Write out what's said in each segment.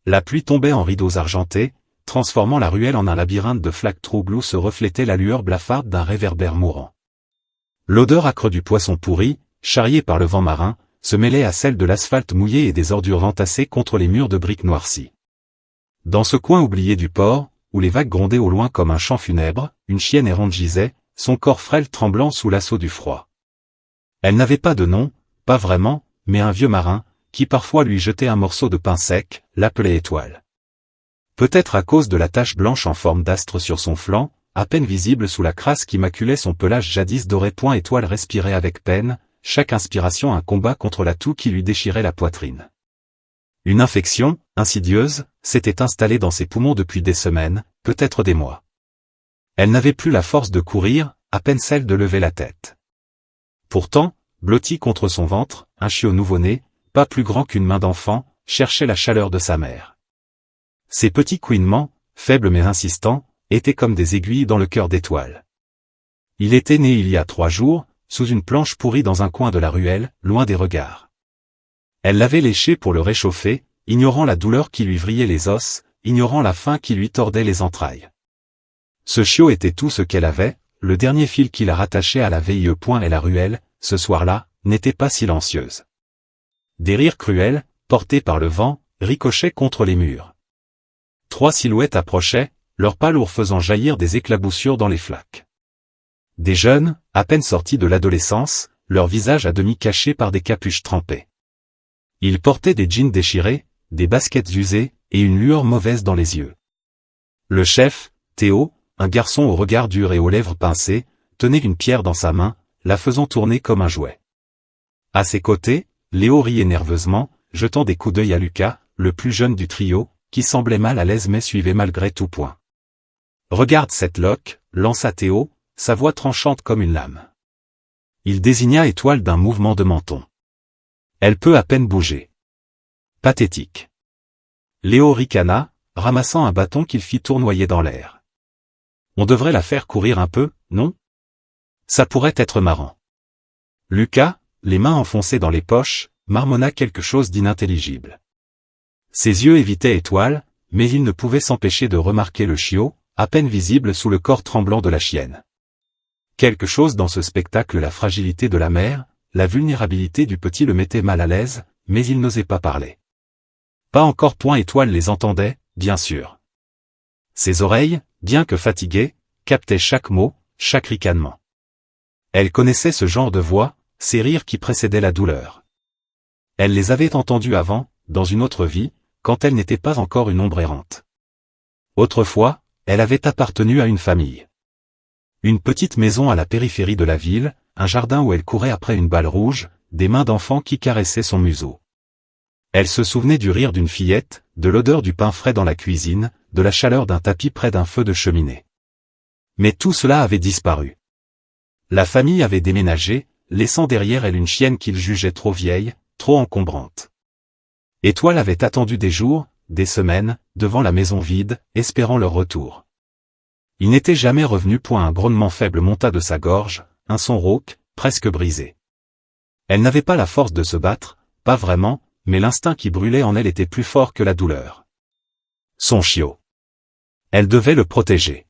La pluie tombait en rideaux argentés, transformant la ruelle en un labyrinthe de flaques troubles où se reflétait la lueur blafarde d'un réverbère mourant. L'odeur âcre du poisson pourri, charrié par le vent marin, se mêlait à celle de l'asphalte mouillé et des ordures entassées contre les murs de briques noircies. Dans ce coin oublié du port, où les vagues grondaient au loin comme un chant funèbre, une chienne errante gisait, son corps frêle tremblant sous l'assaut du froid. Elle n'avait pas de nom, pas vraiment, mais un vieux marin, qui parfois lui jetait un morceau de pain sec, l'appelait Étoile. Peut-être à cause de la tache blanche en forme d'astre sur son flanc, à peine visible sous la crasse qui maculait son pelage jadis doré. Étoile respirait avec peine, chaque inspiration un combat contre la toux qui lui déchirait la poitrine. Une infection, insidieuse, s'était installée dans ses poumons depuis des semaines, peut-être des mois. Elle n'avait plus la force de courir, à peine celle de lever la tête. Pourtant, blotti contre son ventre, un chiot nouveau-né, pas plus grand qu'une main d'enfant, cherchait la chaleur de sa mère. Ses petits couinements, faibles mais insistants, étaient comme des aiguilles dans le cœur d'Étoile. Il était né il y a 3 jours, sous une planche pourrie dans un coin de la ruelle, loin des regards. Elle l'avait léché pour le réchauffer, ignorant la douleur qui lui vrillait les os, ignorant la faim qui lui tordait les entrailles. Ce chiot était tout ce qu'elle avait, le dernier fil qui la rattachait à la VIE. Et la ruelle, ce soir-là, n'était pas silencieuse. Des rires cruels, portés par le vent, ricochaient contre les murs. 3 silhouettes approchaient, leur pâlour faisant jaillir des éclaboussures dans les flaques. Des jeunes, à peine sortis de l'adolescence, leurs visages à demi cachés par des capuches trempées. Ils portaient des jeans déchirés, des baskets usées, et une lueur mauvaise dans les yeux. Le chef, Théo, un garçon au regard dur et aux lèvres pincées, tenait une pierre dans sa main, la faisant tourner comme un jouet. À ses côtés, Léo riait nerveusement, jetant des coups d'œil à Lucas, le plus jeune du trio, qui semblait mal à l'aise mais suivait malgré tout. Regarde cette loque, lança Théo, sa voix tranchante comme une lame. Il désigna Étoile d'un mouvement de menton. Elle peut à peine bouger. Pathétique. Léo ricana, ramassant un bâton qu'il fit tournoyer dans l'air. On devrait la faire courir un peu, non? Ça pourrait être marrant. Lucas, les mains enfoncées dans les poches, marmonna quelque chose d'inintelligible. Ses yeux évitaient Étoile, mais il ne pouvait s'empêcher de remarquer le chiot, à peine visible sous le corps tremblant de la chienne. Quelque chose dans ce spectacle, la fragilité de la mère, la vulnérabilité du petit le mettait mal à l'aise, mais il n'osait pas parler. Pas encore. Étoile les entendait, bien sûr. Ses oreilles, bien que fatiguées, captaient chaque mot, chaque ricanement. Elle connaissait ce genre de voix, ces rires qui précédaient la douleur. Elle les avait entendus avant, dans une autre vie, quand elle n'était pas encore une ombre errante. Autrefois, elle avait appartenu à une famille. Une petite maison à la périphérie de la ville, un jardin où elle courait après une balle rouge, des mains d'enfant qui caressaient son museau. Elle se souvenait du rire d'une fillette, de l'odeur du pain frais dans la cuisine, de la chaleur d'un tapis près d'un feu de cheminée. Mais tout cela avait disparu. La famille avait déménagé, laissant derrière elle une chienne qu'il jugeait trop vieille, trop encombrante. Étoile avait attendu des jours, des semaines, devant la maison vide, espérant leur retour. Il n'était jamais revenu. Un grognement faible monta de sa gorge, un son rauque, presque brisé. Elle n'avait pas la force de se battre, pas vraiment, mais l'instinct qui brûlait en elle était plus fort que la douleur. Son chiot. Elle devait le protéger.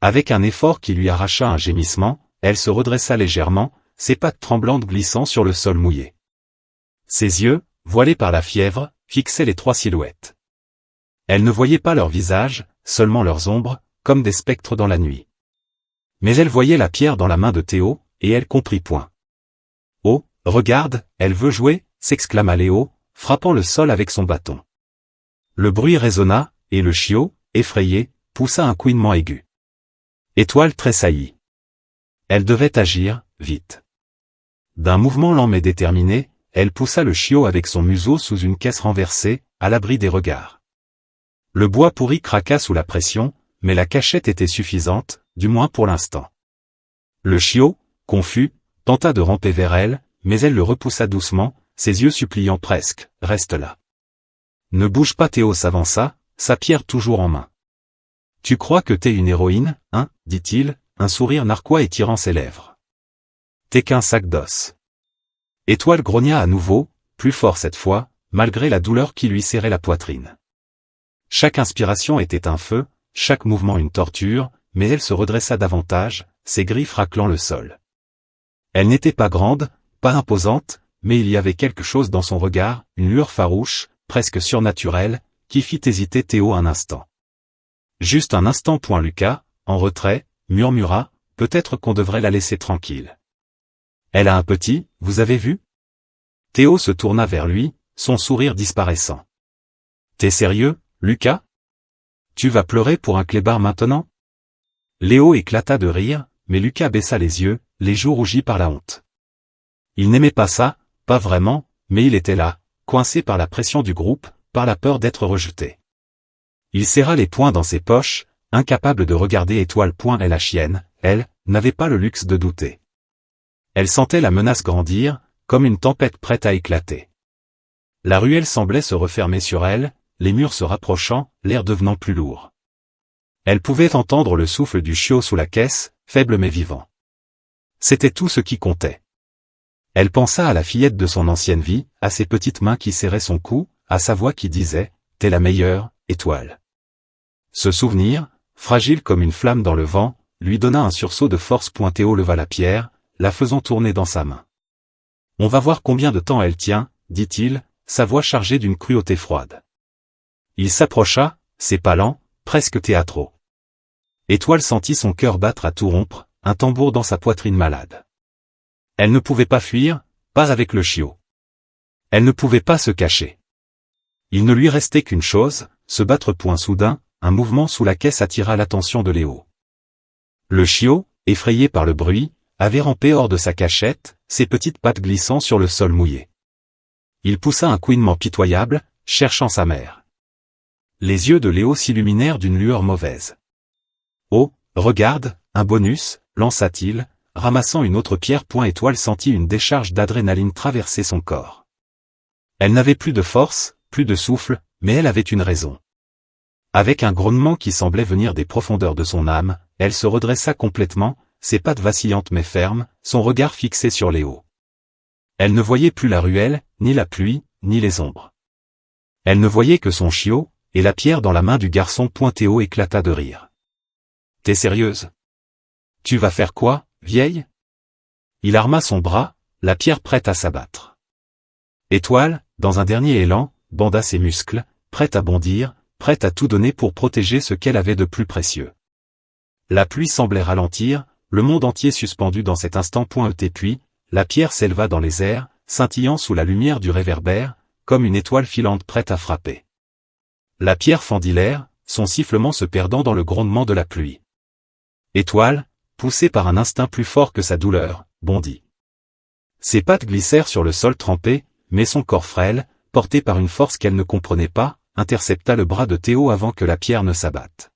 Avec un effort qui lui arracha un gémissement, elle se redressa légèrement, ses pattes tremblantes glissant sur le sol mouillé. Ses yeux, voilés par la fièvre, fixaient les 3 silhouettes. Elle ne voyait pas leurs visages, seulement leurs ombres, comme des spectres dans la nuit. Mais elle voyait la pierre dans la main de Théo, et elle comprit. Oh, regarde, elle veut jouer, s'exclama Léo, frappant le sol avec son bâton. Le bruit résonna, et le chiot, effrayé, poussa un couinement aigu. Étoile tressaillit. Elle devait agir, vite. D'un mouvement lent mais déterminé, elle poussa le chiot avec son museau sous une caisse renversée, à l'abri des regards. Le bois pourri craqua sous la pression, mais la cachette était suffisante, du moins pour l'instant. Le chiot, confus, tenta de ramper vers elle, mais elle le repoussa doucement, ses yeux suppliant presque, « Reste là. » Ne bouge pas. Théo s'avança, sa pierre toujours en main. « Tu crois que t'es une héroïne, hein ?» dit-il, un sourire narquois étirant ses lèvres. « T'es qu'un sac d'os. » Étoile grogna à nouveau, plus fort cette fois, malgré la douleur qui lui serrait la poitrine. Chaque inspiration était un feu, chaque mouvement une torture, mais elle se redressa davantage, ses griffes raclant le sol. Elle n'était pas grande, pas imposante, mais il y avait quelque chose dans son regard, une lueur farouche, presque surnaturelle, qui fit hésiter Théo un instant. Juste un instant. Lucas, en retrait, murmura, peut-être qu'on devrait la laisser tranquille. Elle a un petit, vous avez vu? Théo se tourna vers lui, son sourire disparaissant. T'es sérieux, Lucas? Tu vas pleurer pour un clébard maintenant? Léo éclata de rire, mais Lucas baissa les yeux, les joues rougies par la honte. Il n'aimait pas ça, pas vraiment, mais il était là, coincé par la pression du groupe, par la peur d'être rejeté. Il serra les poings dans ses poches, incapable de regarder Étoile. Et la chienne, elle, n'avait pas le luxe de douter. Elle sentait la menace grandir, comme une tempête prête à éclater. La ruelle semblait se refermer sur elle, les murs se rapprochant, l'air devenant plus lourd. Elle pouvait entendre le souffle du chiot sous la caisse, faible mais vivant. C'était tout ce qui comptait. Elle pensa à la fillette de son ancienne vie, à ses petites mains qui serraient son cou, à sa voix qui disait « T'es la meilleure, Étoile ». Ce souvenir, fragile comme une flamme dans le vent, lui donna un sursaut de force. Théo leva la pierre, la faisant tourner dans sa main. « On va voir combien de temps elle tient, » dit-il, sa voix chargée d'une cruauté froide. Il s'approcha, ses pas lents, presque théâtraux. Étoile sentit son cœur battre à tout rompre, un tambour dans sa poitrine malade. Elle ne pouvait pas fuir, pas avec le chiot. Elle ne pouvait pas se cacher. Il ne lui restait qu'une chose, se battre. Soudain, un mouvement sous la caisse attira l'attention de Léo. Le chiot, effrayé par le bruit, avait rampé hors de sa cachette, ses petites pattes glissant sur le sol mouillé. Il poussa un couinement pitoyable, cherchant sa mère. Les yeux de Léo s'illuminèrent d'une lueur mauvaise. « Oh, regarde, un bonus !» lança-t-il, ramassant une autre pierre. Étoile sentit une décharge d'adrénaline traverser son corps. Elle n'avait plus de force, plus de souffle, mais elle avait une raison. Avec un grognement qui semblait venir des profondeurs de son âme, elle se redressa complètement, ses pattes vacillantes mais fermes, son regard fixé sur Léo. Elle ne voyait plus la ruelle, ni la pluie, ni les ombres. Elle ne voyait que son chiot, et la pierre dans la main du garçon. Théo éclata de rire. « T'es sérieuse? Tu vas faire quoi, vieille ?» Il arma son bras, la pierre prête à s'abattre. Étoile, dans un dernier élan, banda ses muscles, prête à bondir, prête à tout donner pour protéger ce qu'elle avait de plus précieux. La pluie semblait ralentir, le monde entier suspendu dans cet instant. Et puis, la pierre s'éleva dans les airs, scintillant sous la lumière du réverbère, comme une étoile filante prête à frapper. La pierre fendit l'air, son sifflement se perdant dans le grondement de la pluie. Étoile, poussée par un instinct plus fort que sa douleur, bondit. Ses pattes glissèrent sur le sol trempé, mais son corps frêle, porté par une force qu'elle ne comprenait pas, intercepta le bras de Théo avant que la pierre ne s'abatte.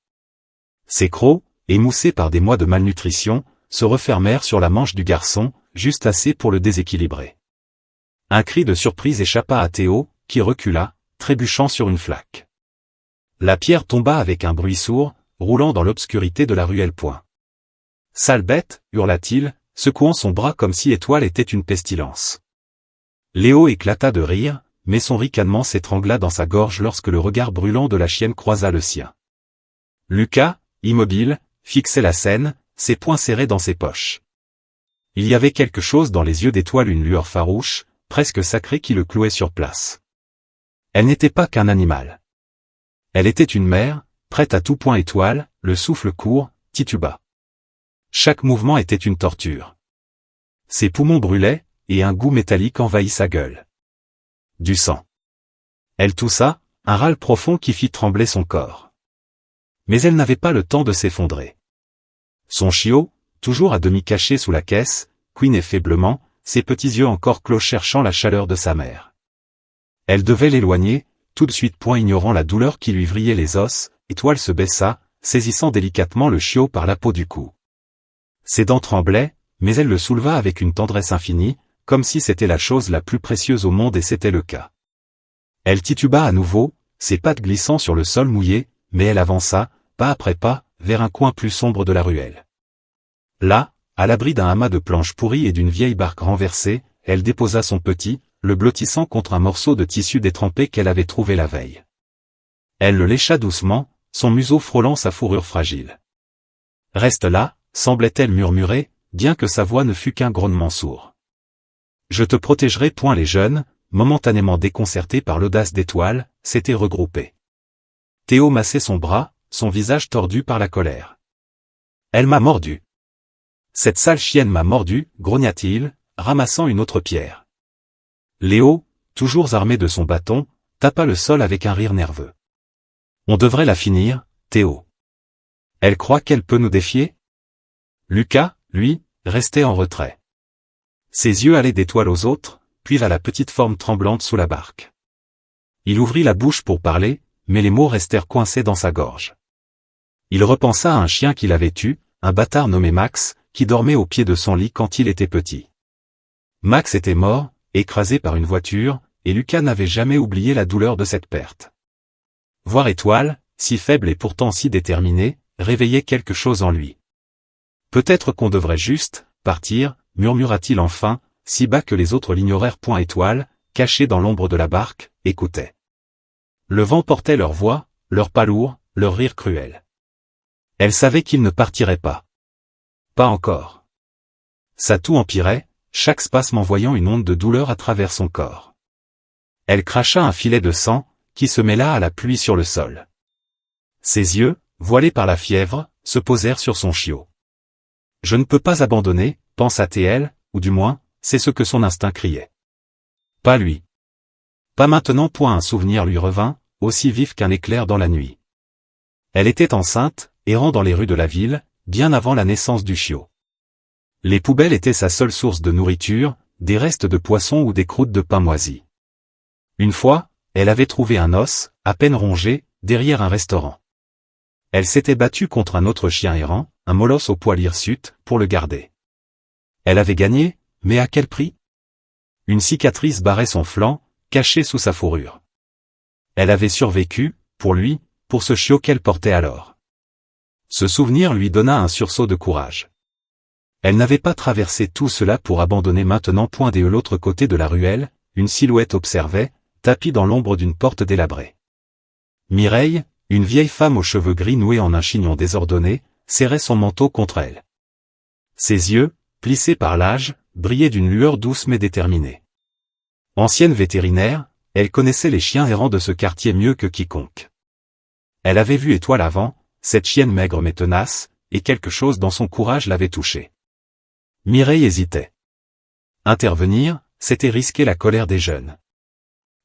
Ses crocs, émoussés par des mois de malnutrition, se refermèrent sur la manche du garçon, juste assez pour le déséquilibrer. Un cri de surprise échappa à Théo, qui recula, trébuchant sur une flaque. La pierre tomba avec un bruit sourd, roulant dans l'obscurité de la ruelle. « Sale bête !» hurla-t-il, secouant son bras comme si Étoile était une pestilence. Léo éclata de rire, mais son ricanement s'étrangla dans sa gorge lorsque le regard brûlant de la chienne croisa le sien. Lucas, immobile, fixait la scène, ses poings serrés dans ses poches. Il y avait quelque chose dans les yeux d'Étoile, une lueur farouche, presque sacrée qui le clouait sur place. Elle n'était pas qu'un animal. Elle était une mère, prête à tout. Étoile, le souffle court, tituba. Chaque mouvement était une torture. Ses poumons brûlaient, et un goût métallique envahit sa gueule. Du sang. Elle toussa, un râle profond qui fit trembler son corps. Mais elle n'avait pas le temps de s'effondrer. Son chiot, toujours à demi caché sous la caisse, couinait faiblement, ses petits yeux encore clos cherchant la chaleur de sa mère. Elle devait l'éloigner, tout de suite. Ignorant la douleur qui lui vrillait les os, Étoile se baissa, saisissant délicatement le chiot par la peau du cou. Ses dents tremblaient, mais elle le souleva avec une tendresse infinie, comme si c'était la chose la plus précieuse au monde, et c'était le cas. Elle tituba à nouveau, ses pattes glissant sur le sol mouillé, mais elle avança, pas après pas, vers un coin plus sombre de la ruelle. Là, à l'abri d'un amas de planches pourries et d'une vieille barque renversée, elle déposa son petit, le blottissant contre un morceau de tissu détrempé qu'elle avait trouvé la veille. Elle le lécha doucement, son museau frôlant sa fourrure fragile. « Reste là », semblait-elle murmurer, bien que sa voix ne fût qu'un grognement sourd. « Je te protégerai. » Les jeunes, momentanément déconcertés par l'audace d'Étoile, s'étaient regroupés. Théo massait son bras, son visage tordu par la colère. « Elle m'a mordu. Cette sale chienne m'a mordu, » grogna-t-il, ramassant une autre pierre. Léo, toujours armé de son bâton, tapa le sol avec un rire nerveux. « On devrait la finir, Théo. Elle croit qu'elle peut nous défier ?» Lucas, lui, restait en retrait. Ses yeux allaient d'Étoile aux autres, puis à la petite forme tremblante sous la barque. Il ouvrit la bouche pour parler, mais les mots restèrent coincés dans sa gorge. Il repensa à un chien qu'il avait eu, un bâtard nommé Max, qui dormait au pied de son lit quand il était petit. Max était mort, écrasé par une voiture, et Lucas n'avait jamais oublié la douleur de cette perte. Voir Étoile, si faible et pourtant si déterminée, réveillait quelque chose en lui. « Peut-être qu'on devrait juste partir », murmura-t-il enfin, si bas que les autres l'ignorèrent. Étoile, cachée dans l'ombre de la barque, écoutait. Le vent portait leur voix, leur pas lourd, leur rire cruel. Elle savait qu'il ne partirait pas. Pas encore. Sa toux empirait, chaque spasme envoyant une onde de douleur à travers son corps. Elle cracha un filet de sang, qui se mêla à la pluie sur le sol. Ses yeux, voilés par la fièvre, se posèrent sur son chiot. « Je ne peux pas abandonner », pensa-t-elle, ou du moins, c'est ce que son instinct criait. Pas lui. Pas maintenant. Un souvenir lui revint, aussi vif qu'un éclair dans la nuit. Elle était enceinte, errant dans les rues de la ville, bien avant la naissance du chiot. Les poubelles étaient sa seule source de nourriture, des restes de poisson ou des croûtes de pain moisi. Une fois, elle avait trouvé un os, à peine rongé, derrière un restaurant. Elle s'était battue contre un autre chien errant, un molosse au poil hirsute, pour le garder. Elle avait gagné, mais à quel prix? Une cicatrice barrait son flanc, cachée sous sa fourrure. Elle avait survécu, pour lui, pour ce chiot qu'elle portait alors. Ce souvenir lui donna un sursaut de courage. Elle n'avait pas traversé tout cela pour abandonner maintenant. De l'autre côté de la ruelle, une silhouette observait, tapie dans l'ombre d'une porte délabrée. Mireille, une vieille femme aux cheveux gris noués en un chignon désordonné, serrait son manteau contre elle. Ses yeux, plissés par l'âge, brillaient d'une lueur douce mais déterminée. Ancienne vétérinaire, elle connaissait les chiens errants de ce quartier mieux que quiconque. Elle avait vu Étoile avant, cette chienne maigre mais tenace, et quelque chose dans son courage l'avait touchée. Mireille hésitait. Intervenir, c'était risquer la colère des jeunes.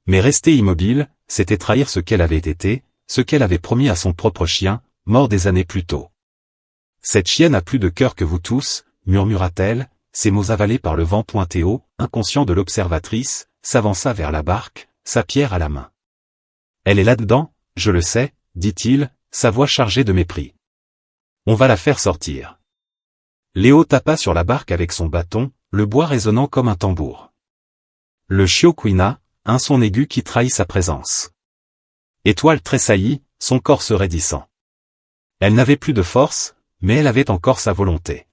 Mais rester immobile, c'était trahir ce qu'elle avait été, ce qu'elle avait promis à son propre chien, mort des années plus tôt. « Cette chienne a plus de cœur que vous tous », murmura-t-elle, ses mots avalés par le vent. Théo, inconscient de l'observatrice, s'avança vers la barque, sa pierre à la main. « Elle est là-dedans, je le sais », dit-il, sa voix chargée de mépris. « On va la faire sortir. » Léo tapa sur la barque avec son bâton, le bois résonnant comme un tambour. Le chiot couina, un son aigu qui trahit sa présence. Étoile tressaillit, son corps se raidissant. Elle n'avait plus de force, mais elle avait encore sa volonté.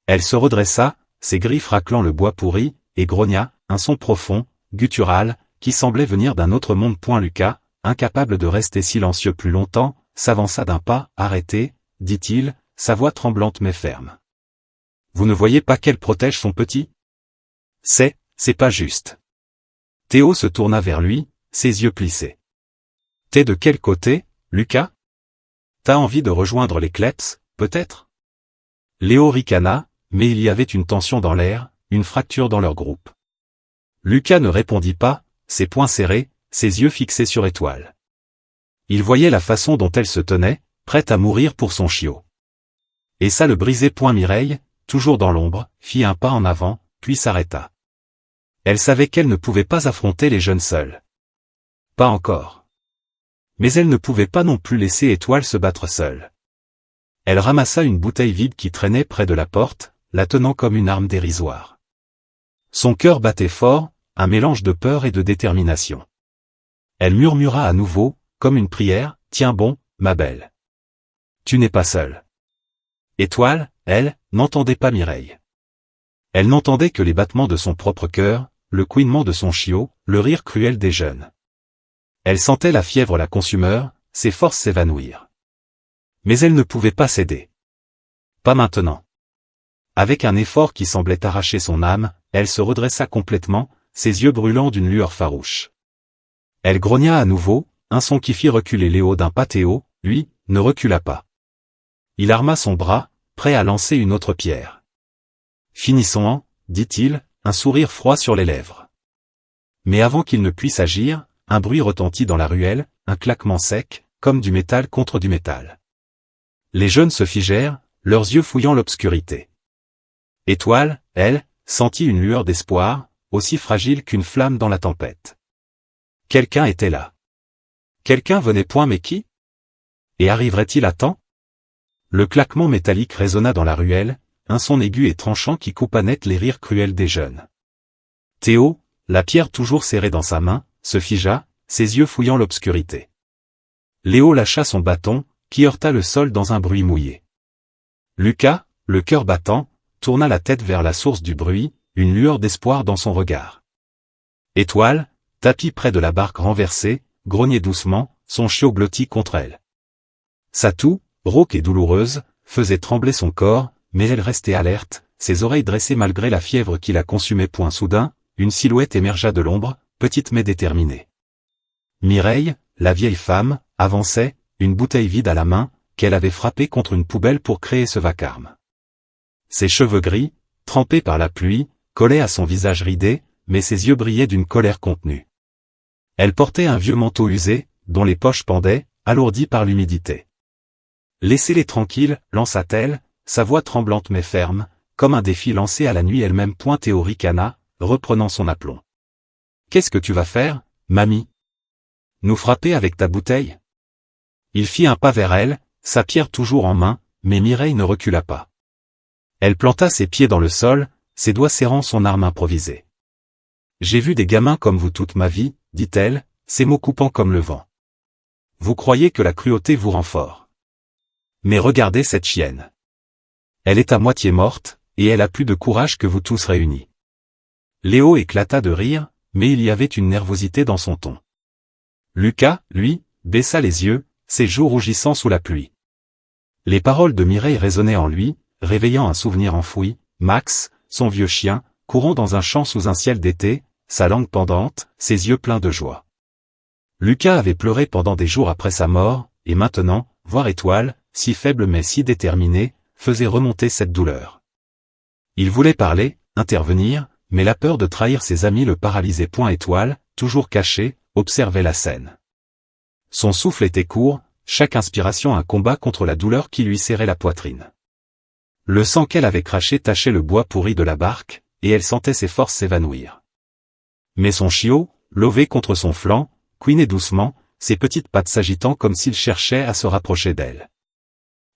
Elle se redressa, ses griffes raclant le bois pourri, et grogna, un son profond, guttural, qui semblait venir d'un autre monde. Lucas, incapable de rester silencieux plus longtemps, s'avança d'un pas. « Arrêtez, dit-il, sa voix tremblante mais ferme. Vous ne voyez pas qu'elle protège son petit? C'est pas juste. Théo se tourna vers lui, ses yeux plissés. T'es de quel côté, Lucas? T'as envie de rejoindre les Kleps, peut-être? Léo ricana, mais il y avait une tension dans l'air, une fracture dans leur groupe. Lucas ne répondit pas, ses poings serrés, ses yeux fixés sur Étoile. Il voyait la façon dont elle se tenait, prête à mourir pour son chiot. Et ça le brisait. Mireille, toujours dans l'ombre, fit un pas en avant, puis s'arrêta. Elle savait qu'elle ne pouvait pas affronter les jeunes seuls. Pas encore. Mais elle ne pouvait pas non plus laisser Étoile se battre seule. Elle ramassa une bouteille vide qui traînait près de la porte, la tenant comme une arme dérisoire. Son cœur battait fort, un mélange de peur et de détermination. Elle murmura à nouveau, comme une prière, « Tiens bon, ma belle. Tu n'es pas seule. » Étoile, elle, n'entendait pas Mireille. Elle n'entendait que les battements de son propre cœur, le couinement de son chiot, le rire cruel des jeunes. Elle sentait la fièvre la consumeur, ses forces s'évanouir. Mais elle ne pouvait pas céder. Pas maintenant. Avec un effort qui semblait arracher son âme, elle se redressa complètement, ses yeux brûlant d'une lueur farouche. Elle grogna à nouveau, un son qui fit reculer Léo d'un pas. Théo, lui, ne recula pas. Il arma son bras, prêt à lancer une autre pierre. Finissons-en, dit-il, un sourire froid sur les lèvres. Mais avant qu'il ne puisse agir, un bruit retentit dans la ruelle, un claquement sec, comme du métal contre du métal. Les jeunes se figèrent, leurs yeux fouillant l'obscurité. Étoile, elle, sentit une lueur d'espoir, aussi fragile qu'une flamme dans la tempête. Quelqu'un était là. Quelqu'un venait point, mais qui? Et arriverait-il à temps? Le claquement métallique résonna dans la ruelle, un son aigu et tranchant qui coupa net les rires cruels des jeunes. Théo, la pierre toujours serrée dans sa main, se figea, ses yeux fouillant l'obscurité. Léo lâcha son bâton, qui heurta le sol dans un bruit mouillé. Lucas, le cœur battant, tourna la tête vers la source du bruit, une lueur d'espoir dans son regard. Étoile, tapie près de la barque renversée, grognait doucement, son chiot blotti contre elle. Sa toux, rauque et douloureuse, faisait trembler son corps, mais elle restait alerte, ses oreilles dressées malgré la fièvre qui la consumait. Point soudain, une silhouette émergea de l'ombre, petite mais déterminée. Mireille, la vieille femme, avançait, une bouteille vide à la main, qu'elle avait frappée contre une poubelle pour créer ce vacarme. Ses cheveux gris, trempés par la pluie, collaient à son visage ridé, mais ses yeux brillaient d'une colère contenue. Elle portait un vieux manteau usé, dont les poches pendaient, alourdies par l'humidité. « Laissez-les tranquilles, lança-t-elle, sa voix tremblante mais ferme, comme un défi lancé à la nuit elle-même. Théo ricana, reprenant son aplomb. « Qu'est-ce que tu vas faire, mamie? Nous frapper avec ta bouteille ?» Il fit un pas vers elle, sa pierre toujours en main, mais Mireille ne recula pas. Elle planta ses pieds dans le sol, ses doigts serrant son arme improvisée. « J'ai vu des gamins comme vous toute ma vie, dit-elle, ses mots coupant comme le vent. Vous croyez que la cruauté vous rend fort. Mais regardez cette chienne. Elle est à moitié morte, et elle a plus de courage que vous tous réunis. » Léo éclata de rire, mais il y avait une nervosité dans son ton. Lucas, lui, baissa les yeux, ses joues rougissant sous la pluie. Les paroles de Mireille résonnaient en lui, réveillant un souvenir enfoui. Max, son vieux chien, courant dans un champ sous un ciel d'été, sa langue pendante, ses yeux pleins de joie. Lucas avait pleuré pendant des jours après sa mort, et maintenant, voir Étoile, si faible mais si déterminée, faisait remonter cette douleur. Il voulait parler, intervenir, mais la peur de trahir ses amis le paralysait. Étoile, toujours cachée, observait la scène. Son souffle était court, chaque inspiration un combat contre la douleur qui lui serrait la poitrine. Le sang qu'elle avait craché tachait le bois pourri de la barque, et elle sentait ses forces s'évanouir. Mais son chiot, lové contre son flanc, couinait doucement, ses petites pattes s'agitant comme s'il cherchait à se rapprocher d'elle.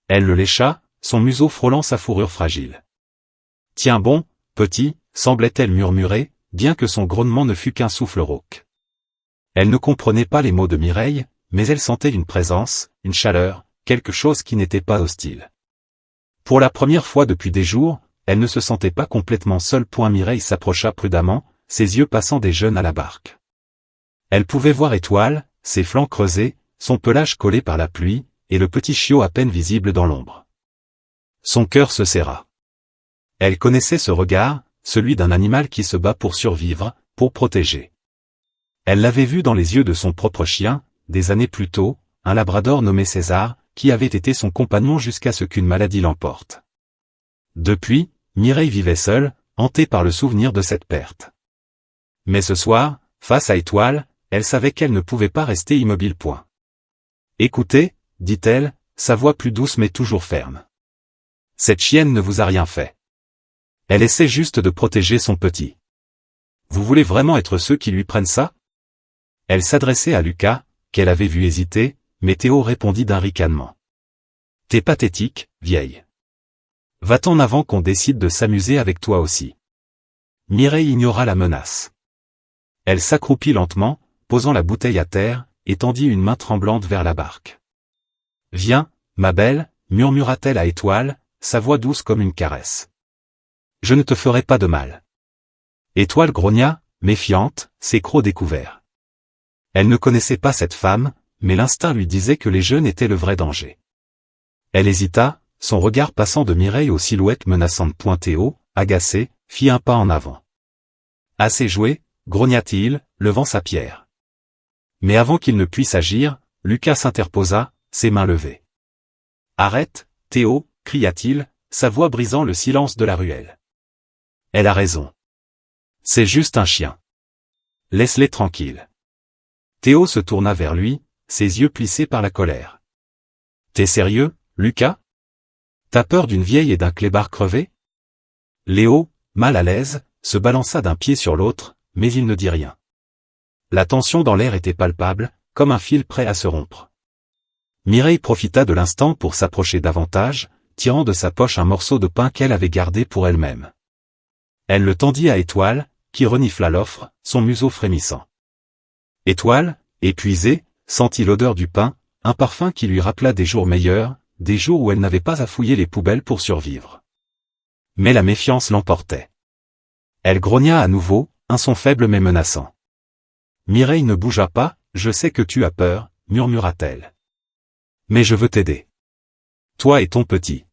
Elle le lécha, son museau frôlant sa fourrure fragile. « Tiens bon, petit », semblait-elle murmurer, bien que son grognement ne fût qu'un souffle rauque. Elle ne comprenait pas les mots de Mireille, mais elle sentait une présence, une chaleur, quelque chose qui n'était pas hostile. Pour la première fois depuis des jours, elle ne se sentait pas complètement seule. Mireille s'approcha prudemment, ses yeux passant des jeunes à la barque. Elle pouvait voir Étoile, ses flancs creusés, son pelage collé par la pluie, et le petit chiot à peine visible dans l'ombre. Son cœur se serra. Elle connaissait ce regard, celui d'un animal qui se bat pour survivre, pour protéger. Elle l'avait vu dans les yeux de son propre chien, des années plus tôt, un labrador nommé César, qui avait été son compagnon jusqu'à ce qu'une maladie l'emporte. Depuis, Mireille vivait seule, hantée par le souvenir de cette perte. Mais ce soir, face à Étoile, elle savait qu'elle ne pouvait pas rester immobile. « Écoutez, dit-elle, sa voix plus douce mais toujours ferme. Cette chienne ne vous a rien fait. Elle essaie juste de protéger son petit. Vous voulez vraiment être ceux qui lui prennent ça? » Elle s'adressait à Lucas, qu'elle avait vu hésiter, mais Théo répondit d'un ricanement. « T'es pathétique, vieille. Va-t'en avant qu'on décide de s'amuser avec toi aussi. » Mireille ignora la menace. Elle s'accroupit lentement, posant la bouteille à terre, et tendit une main tremblante vers la barque. « Viens, ma belle, murmura-t-elle à Étoile, sa voix douce comme une caresse. « Je ne te ferai pas de mal. » Étoile grogna, méfiante, ses crocs découverts. Elle ne connaissait pas cette femme, mais l'instinct lui disait que les jeunes étaient le vrai danger. Elle hésita, son regard passant de Mireille aux silhouettes menaçantes pointé haut, agacé, fit un pas en avant. Assez joué, grogna-t-il, levant sa pierre. Mais avant qu'il ne puisse agir, Lucas s'interposa, ses mains levées. « Arrête, Théo !» cria-t-il, sa voix brisant le silence de la ruelle. « Elle a raison. C'est juste un chien. Laisse-les tranquilles. » Théo se tourna vers lui, ses yeux plissés par la colère. « T'es sérieux, Lucas? T'as peur d'une vieille et d'un clébard crevé ?» Léo, mal à l'aise, se balança d'un pied sur l'autre, mais il ne dit rien. La tension dans l'air était palpable, comme un fil prêt à se rompre. Mireille profita de l'instant pour s'approcher davantage, tirant de sa poche un morceau de pain qu'elle avait gardé pour elle-même. Elle le tendit à Étoile, qui renifla l'offre, son museau frémissant. Étoile, épuisée, sentit l'odeur du pain, un parfum qui lui rappela des jours meilleurs, des jours où elle n'avait pas à fouiller les poubelles pour survivre. Mais la méfiance l'emportait. Elle grogna à nouveau, un son faible mais menaçant. Mireille ne bougea pas. « Je sais que tu as peur, » murmura-t-elle. « Mais je veux t'aider. Toi et ton petit. »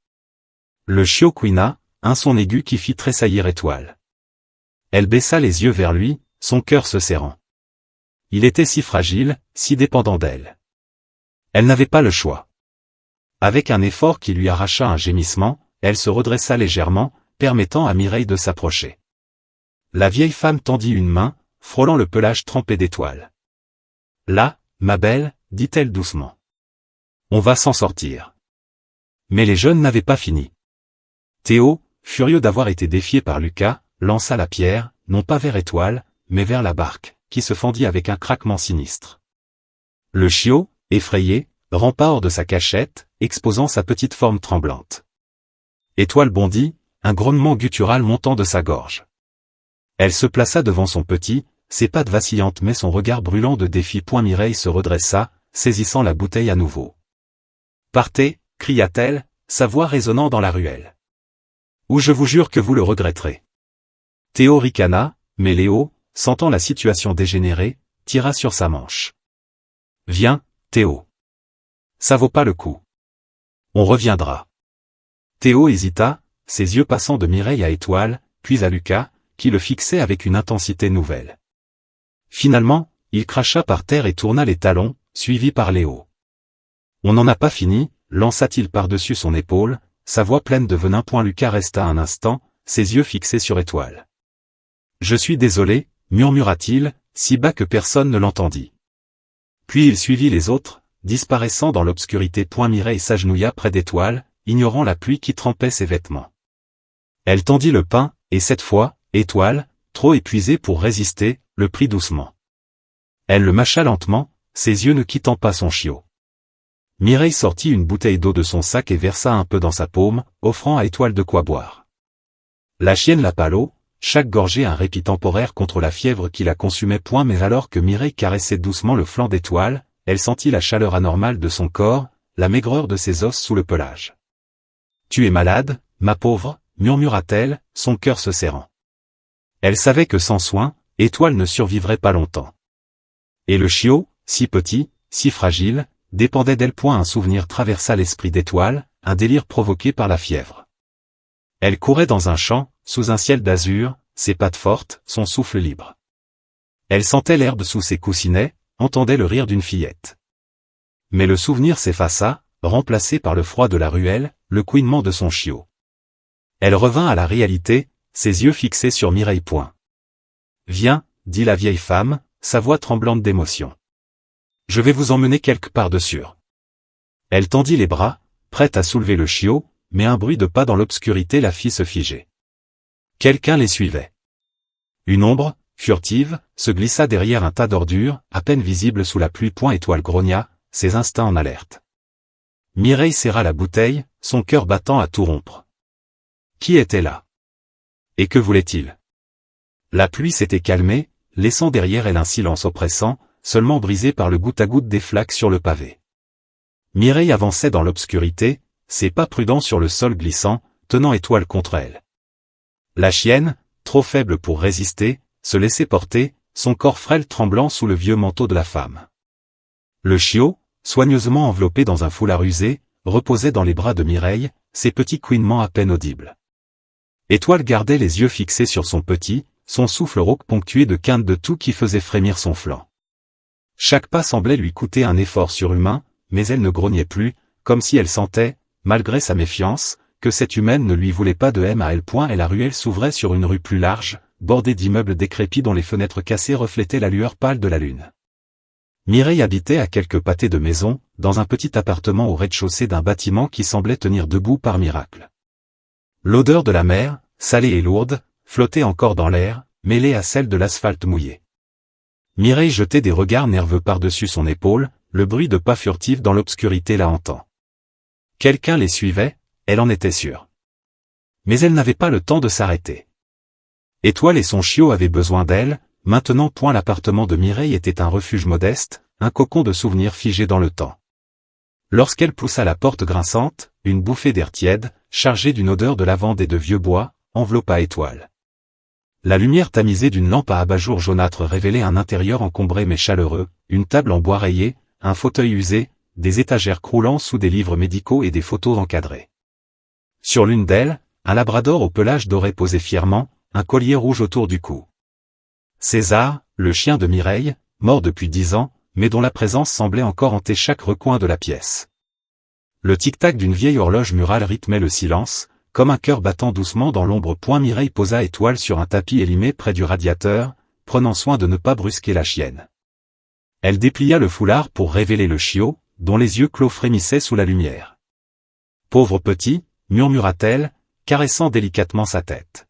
Le chiot couina, un son aigu qui fit tressaillir Étoile. Elle baissa les yeux vers lui, son cœur se serrant. Il était si fragile, si dépendant d'elle. Elle n'avait pas le choix. Avec un effort qui lui arracha un gémissement, elle se redressa légèrement, permettant à Mireille de s'approcher. La vieille femme tendit une main, frôlant le pelage trempé d'Étoile. « Là, ma belle, » dit-elle doucement. « On va s'en sortir. » Mais les jeunes n'avaient pas fini. Théo, furieux d'avoir été défié par Lucas, lança la pierre, non pas vers Étoile, mais vers la barque, qui se fendit avec un craquement sinistre. Le chiot, effrayé, rampa hors de sa cachette, exposant sa petite forme tremblante. Étoile bondit, un grognement guttural montant de sa gorge. Elle se plaça devant son petit, ses pattes vacillantes mais son regard brûlant de défi. Mireille se redressa, saisissant la bouteille à nouveau. « Partez !» cria-t-elle, sa voix résonnant dans la ruelle. « Ou je vous jure que vous le regretterez. » Théo ricana, mais Léo, sentant la situation dégénérer, tira sur sa manche. « Viens, Théo. Ça vaut pas le coup. On reviendra. » Théo hésita, ses yeux passant de Mireille à Étoile, puis à Lucas, qui le fixait avec une intensité nouvelle. Finalement, il cracha par terre et tourna les talons, suivi par Léo. « On n'en a pas fini » lança-t-il par-dessus son épaule, sa voix pleine de venin. Lucas resta un instant, ses yeux fixés sur Étoile. « Je suis désolé » murmura-t-il, si bas que personne ne l'entendit. Puis il suivit les autres, disparaissant dans l'obscurité. Mireille s'agenouilla près d'Étoile, ignorant la pluie qui trempait ses vêtements. Elle tendit le pain, et cette fois, Étoile, trop épuisée pour résister, le prit doucement. Elle le mâcha lentement, ses yeux ne quittant pas son chiot. Mireille sortit une bouteille d'eau de son sac et versa un peu dans sa paume, offrant à Étoile de quoi boire. La chienne lapa l'eau, chaque gorgée un répit temporaire contre la fièvre qui la consumait. Mais alors que Mireille caressait doucement le flanc d'Étoile, elle sentit la chaleur anormale de son corps, la maigreur de ses os sous le pelage. « Tu es malade, ma pauvre » murmura-t-elle, son cœur se serrant. Elle savait que sans soin, Étoile ne survivrait pas longtemps. Et le chiot, si petit, si fragile, dépendait d'elle. Un souvenir traversa l'esprit d'Étoile, un délire provoqué par la fièvre. Elle courait dans un champ, sous un ciel d'azur, ses pattes fortes, son souffle libre. Elle sentait l'herbe sous ses coussinets, entendait le rire d'une fillette. Mais le souvenir s'effaça, remplacé par le froid de la ruelle, le couinement de son chiot. Elle revint à la réalité, ses yeux fixés sur Mireille. « Viens, » dit la vieille femme, sa voix tremblante d'émotion. « Je vais vous emmener quelque part de sûr. » Elle tendit les bras, prête à soulever le chiot, mais un bruit de pas dans l'obscurité la fit se figer. Quelqu'un les suivait. Une ombre, furtive, se glissa derrière un tas d'ordures, à peine visible sous la pluie. Étoile grogna, ses instincts en alerte. Mireille serra la bouteille, son cœur battant à tout rompre. Qui était là? Et que voulait-il? La pluie s'était calmée, laissant derrière elle un silence oppressant, seulement brisé par le goutte à goutte des flaques sur le pavé. Mireille avançait dans l'obscurité, ses pas prudents sur le sol glissant, tenant Étoile contre elle. La chienne, trop faible pour résister, se laissait porter, son corps frêle tremblant sous le vieux manteau de la femme. Le chiot, soigneusement enveloppé dans un foulard usé, reposait dans les bras de Mireille, ses petits couinements à peine audibles. Étoile gardait les yeux fixés sur son petit, son souffle rauque ponctué de quintes de toux qui faisait frémir son flanc. Chaque pas semblait lui coûter un effort surhumain, mais elle ne grognait plus, comme si elle sentait, malgré sa méfiance, que cette humaine ne lui voulait pas de haine à elle point et la ruelle s'ouvrait sur une rue plus large, bordée d'immeubles décrépits dont les fenêtres cassées reflétaient la lueur pâle de la lune. Mireille habitait à quelques pâtés de maison, dans un petit appartement au rez-de-chaussée d'un bâtiment qui semblait tenir debout par miracle. L'odeur de la mer, salée et lourde, flottait encore dans l'air, mêlée à celle de l'asphalte mouillé. Mireille jetait des regards nerveux par-dessus son épaule, le bruit de pas furtifs dans l'obscurité la hantant. Quelqu'un les suivait, elle en était sûre. Mais elle n'avait pas le temps de s'arrêter. Étoile et son chiot avaient besoin d'elle, maintenant point l'appartement de Mireille était un refuge modeste, un cocon de souvenirs figé dans le temps. Lorsqu'elle poussa la porte grinçante, une bouffée d'air tiède, chargée d'une odeur de lavande et de vieux bois, enveloppa Étoile. La lumière tamisée d'une lampe à abat-jour jaunâtre révélait un intérieur encombré mais chaleureux, une table en bois rayé, un fauteuil usé, des étagères croulant sous des livres médicaux et des photos encadrées. Sur l'une d'elles, un labrador au pelage doré posait fièrement, un collier rouge autour du cou. César, le chien de Mireille, mort depuis 10 ans, mais dont la présence semblait encore hanter chaque recoin de la pièce. Le tic-tac d'une vieille horloge murale rythmait le silence, comme un cœur battant doucement dans l'ombre. Mireille posa Étoile sur un tapis élimé près du radiateur, prenant soin de ne pas brusquer la chienne. Elle déplia le foulard pour révéler le chiot, dont les yeux clos frémissaient sous la lumière. « Pauvre petit », murmura-t-elle, caressant délicatement sa tête.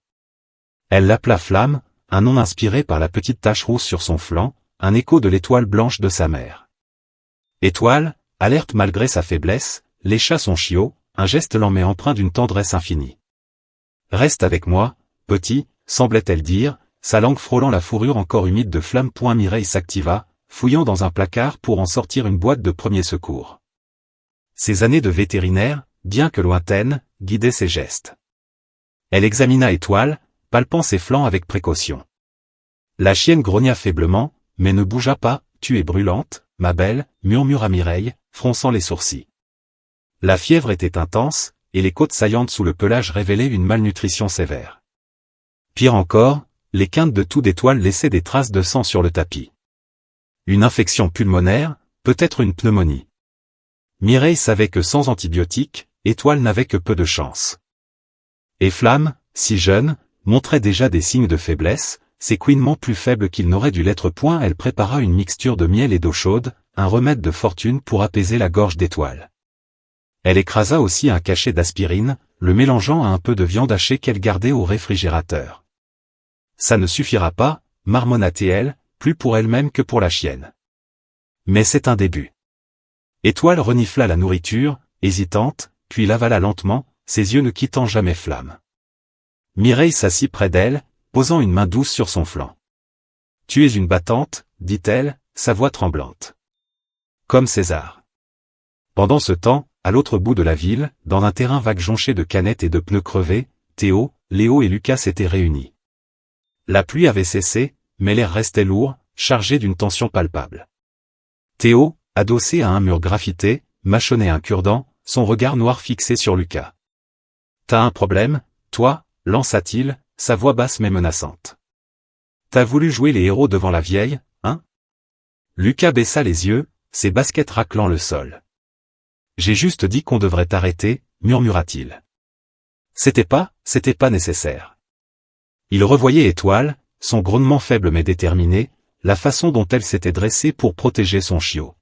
Elle l'appela Flamme, un nom inspiré par la petite tache rousse sur son flanc, un écho de l'étoile blanche de sa mère. Étoile, alerte malgré sa faiblesse, lécha son chiot, un geste lent mais empreint d'une tendresse infinie. « Reste avec moi, petit », semblait-elle dire, sa langue frôlant la fourrure encore humide de Flamme. Mireille s'activa, fouillant dans un placard pour en sortir une boîte de premiers secours. Ses années de vétérinaire, bien que lointaines, guidaient ses gestes. Elle examina Étoile, palpant ses flancs avec précaution. La chienne grogna faiblement, mais ne bougea pas. « Tu es brûlante, ma belle », murmura Mireille, fronçant les sourcils. La fièvre était intense, et les côtes saillantes sous le pelage révélaient une malnutrition sévère. Pire encore, les quintes de toux d'Étoile laissaient des traces de sang sur le tapis. Une infection pulmonaire, peut-être une pneumonie. Mireille savait que sans antibiotiques, Étoile n'avait que peu de chance. Et Flamme, si jeune, montrait déjà des signes de faiblesse, ses couinements plus faibles qu'ils n'auraient dû l'être. Elle prépara une mixture de miel et d'eau chaude, un remède de fortune pour apaiser la gorge d'Étoile. Elle écrasa aussi un cachet d'aspirine, le mélangeant à un peu de viande hachée qu'elle gardait au réfrigérateur. Ça ne suffira pas, marmonna-t-elle, plus pour elle-même que pour la chienne. Mais c'est un début. Étoile renifla la nourriture, hésitante, puis l'avala lentement, ses yeux ne quittant jamais Flamme. Mireille s'assit près d'elle, posant une main douce sur son flanc. « Tu es une battante, » dit-elle, sa voix tremblante. Comme César. Pendant ce temps, à l'autre bout de la ville, dans un terrain vague jonché de canettes et de pneus crevés, Théo, Léo et Lucas s'étaient réunis. La pluie avait cessé, mais l'air restait lourd, chargé d'une tension palpable. Théo, adossé à un mur graffité, mâchonnait un cure-dent, son regard noir fixé sur Lucas. « T'as un problème, toi ?» lança-t-il, sa voix basse mais menaçante. « T'as voulu jouer les héros devant la vieille, hein ?» Lucas baissa les yeux, ses baskets raclant le sol. « J'ai juste dit qu'on devrait t'arrêter, » murmura-t-il. C'était pas nécessaire. Il revoyait Étoile, son grognement faible mais déterminé, la façon dont elle s'était dressée pour protéger son chiot.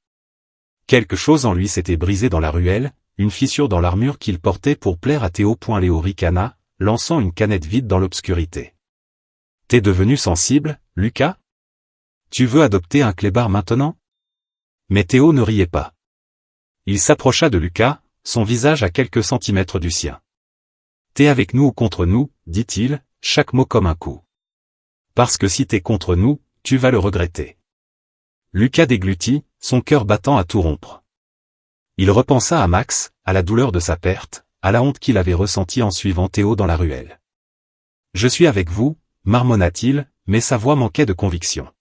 Quelque chose en lui s'était brisé dans la ruelle, une fissure dans l'armure qu'il portait pour plaire à Théo. Léo ricana, lançant une canette vide dans l'obscurité. « T'es devenu sensible, Lucas ? Tu veux adopter un clébard maintenant ?» Mais Théo ne riait pas. Il s'approcha de Lucas, son visage à quelques centimètres du sien. « T'es avec nous ou contre nous, » dit-il, chaque mot comme un coup. « Parce que si t'es contre nous, tu vas le regretter. » Lucas déglutit, son cœur battant à tout rompre. Il repensa à Max, à la douleur de sa perte, à la honte qu'il avait ressentie en suivant Théo dans la ruelle. « Je suis avec vous », marmonna-t-il, mais sa voix manquait de conviction.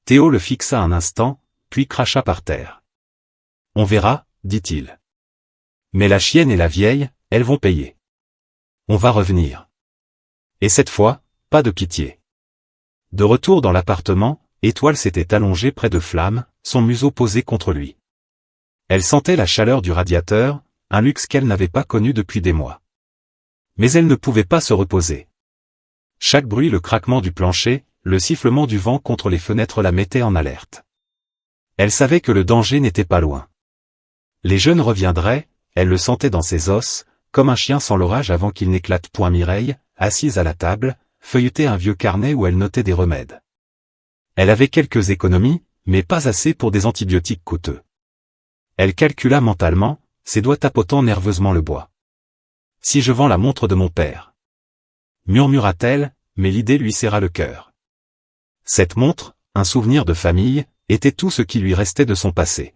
Théo le fixa un instant, puis cracha par terre. On verra, dit-il. Mais la chienne et la vieille, elles vont payer. On va revenir. Et cette fois, pas de pitié. De retour dans l'appartement, Étoile s'était allongée près de Flamme, son museau posé contre lui. Elle sentait la chaleur du radiateur, un luxe qu'elle n'avait pas connu depuis des mois. Mais elle ne pouvait pas se reposer. Chaque bruit, le craquement du plancher, le sifflement du vent contre les fenêtres la mettaient en alerte. Elle savait que le danger n'était pas loin. Les jeunes reviendraient, elle le sentait dans ses os, comme un chien sent l'orage avant qu'il n'éclate point. Mireille, assise à la table, feuilletait un vieux carnet où elle notait des remèdes. Elle avait quelques économies, mais pas assez pour des antibiotiques coûteux. Elle calcula mentalement, ses doigts tapotant nerveusement le bois. Si je vends la montre de mon père, murmura-t-elle, mais l'idée lui serra le cœur. Cette montre, un souvenir de famille, était tout ce qui lui restait de son passé.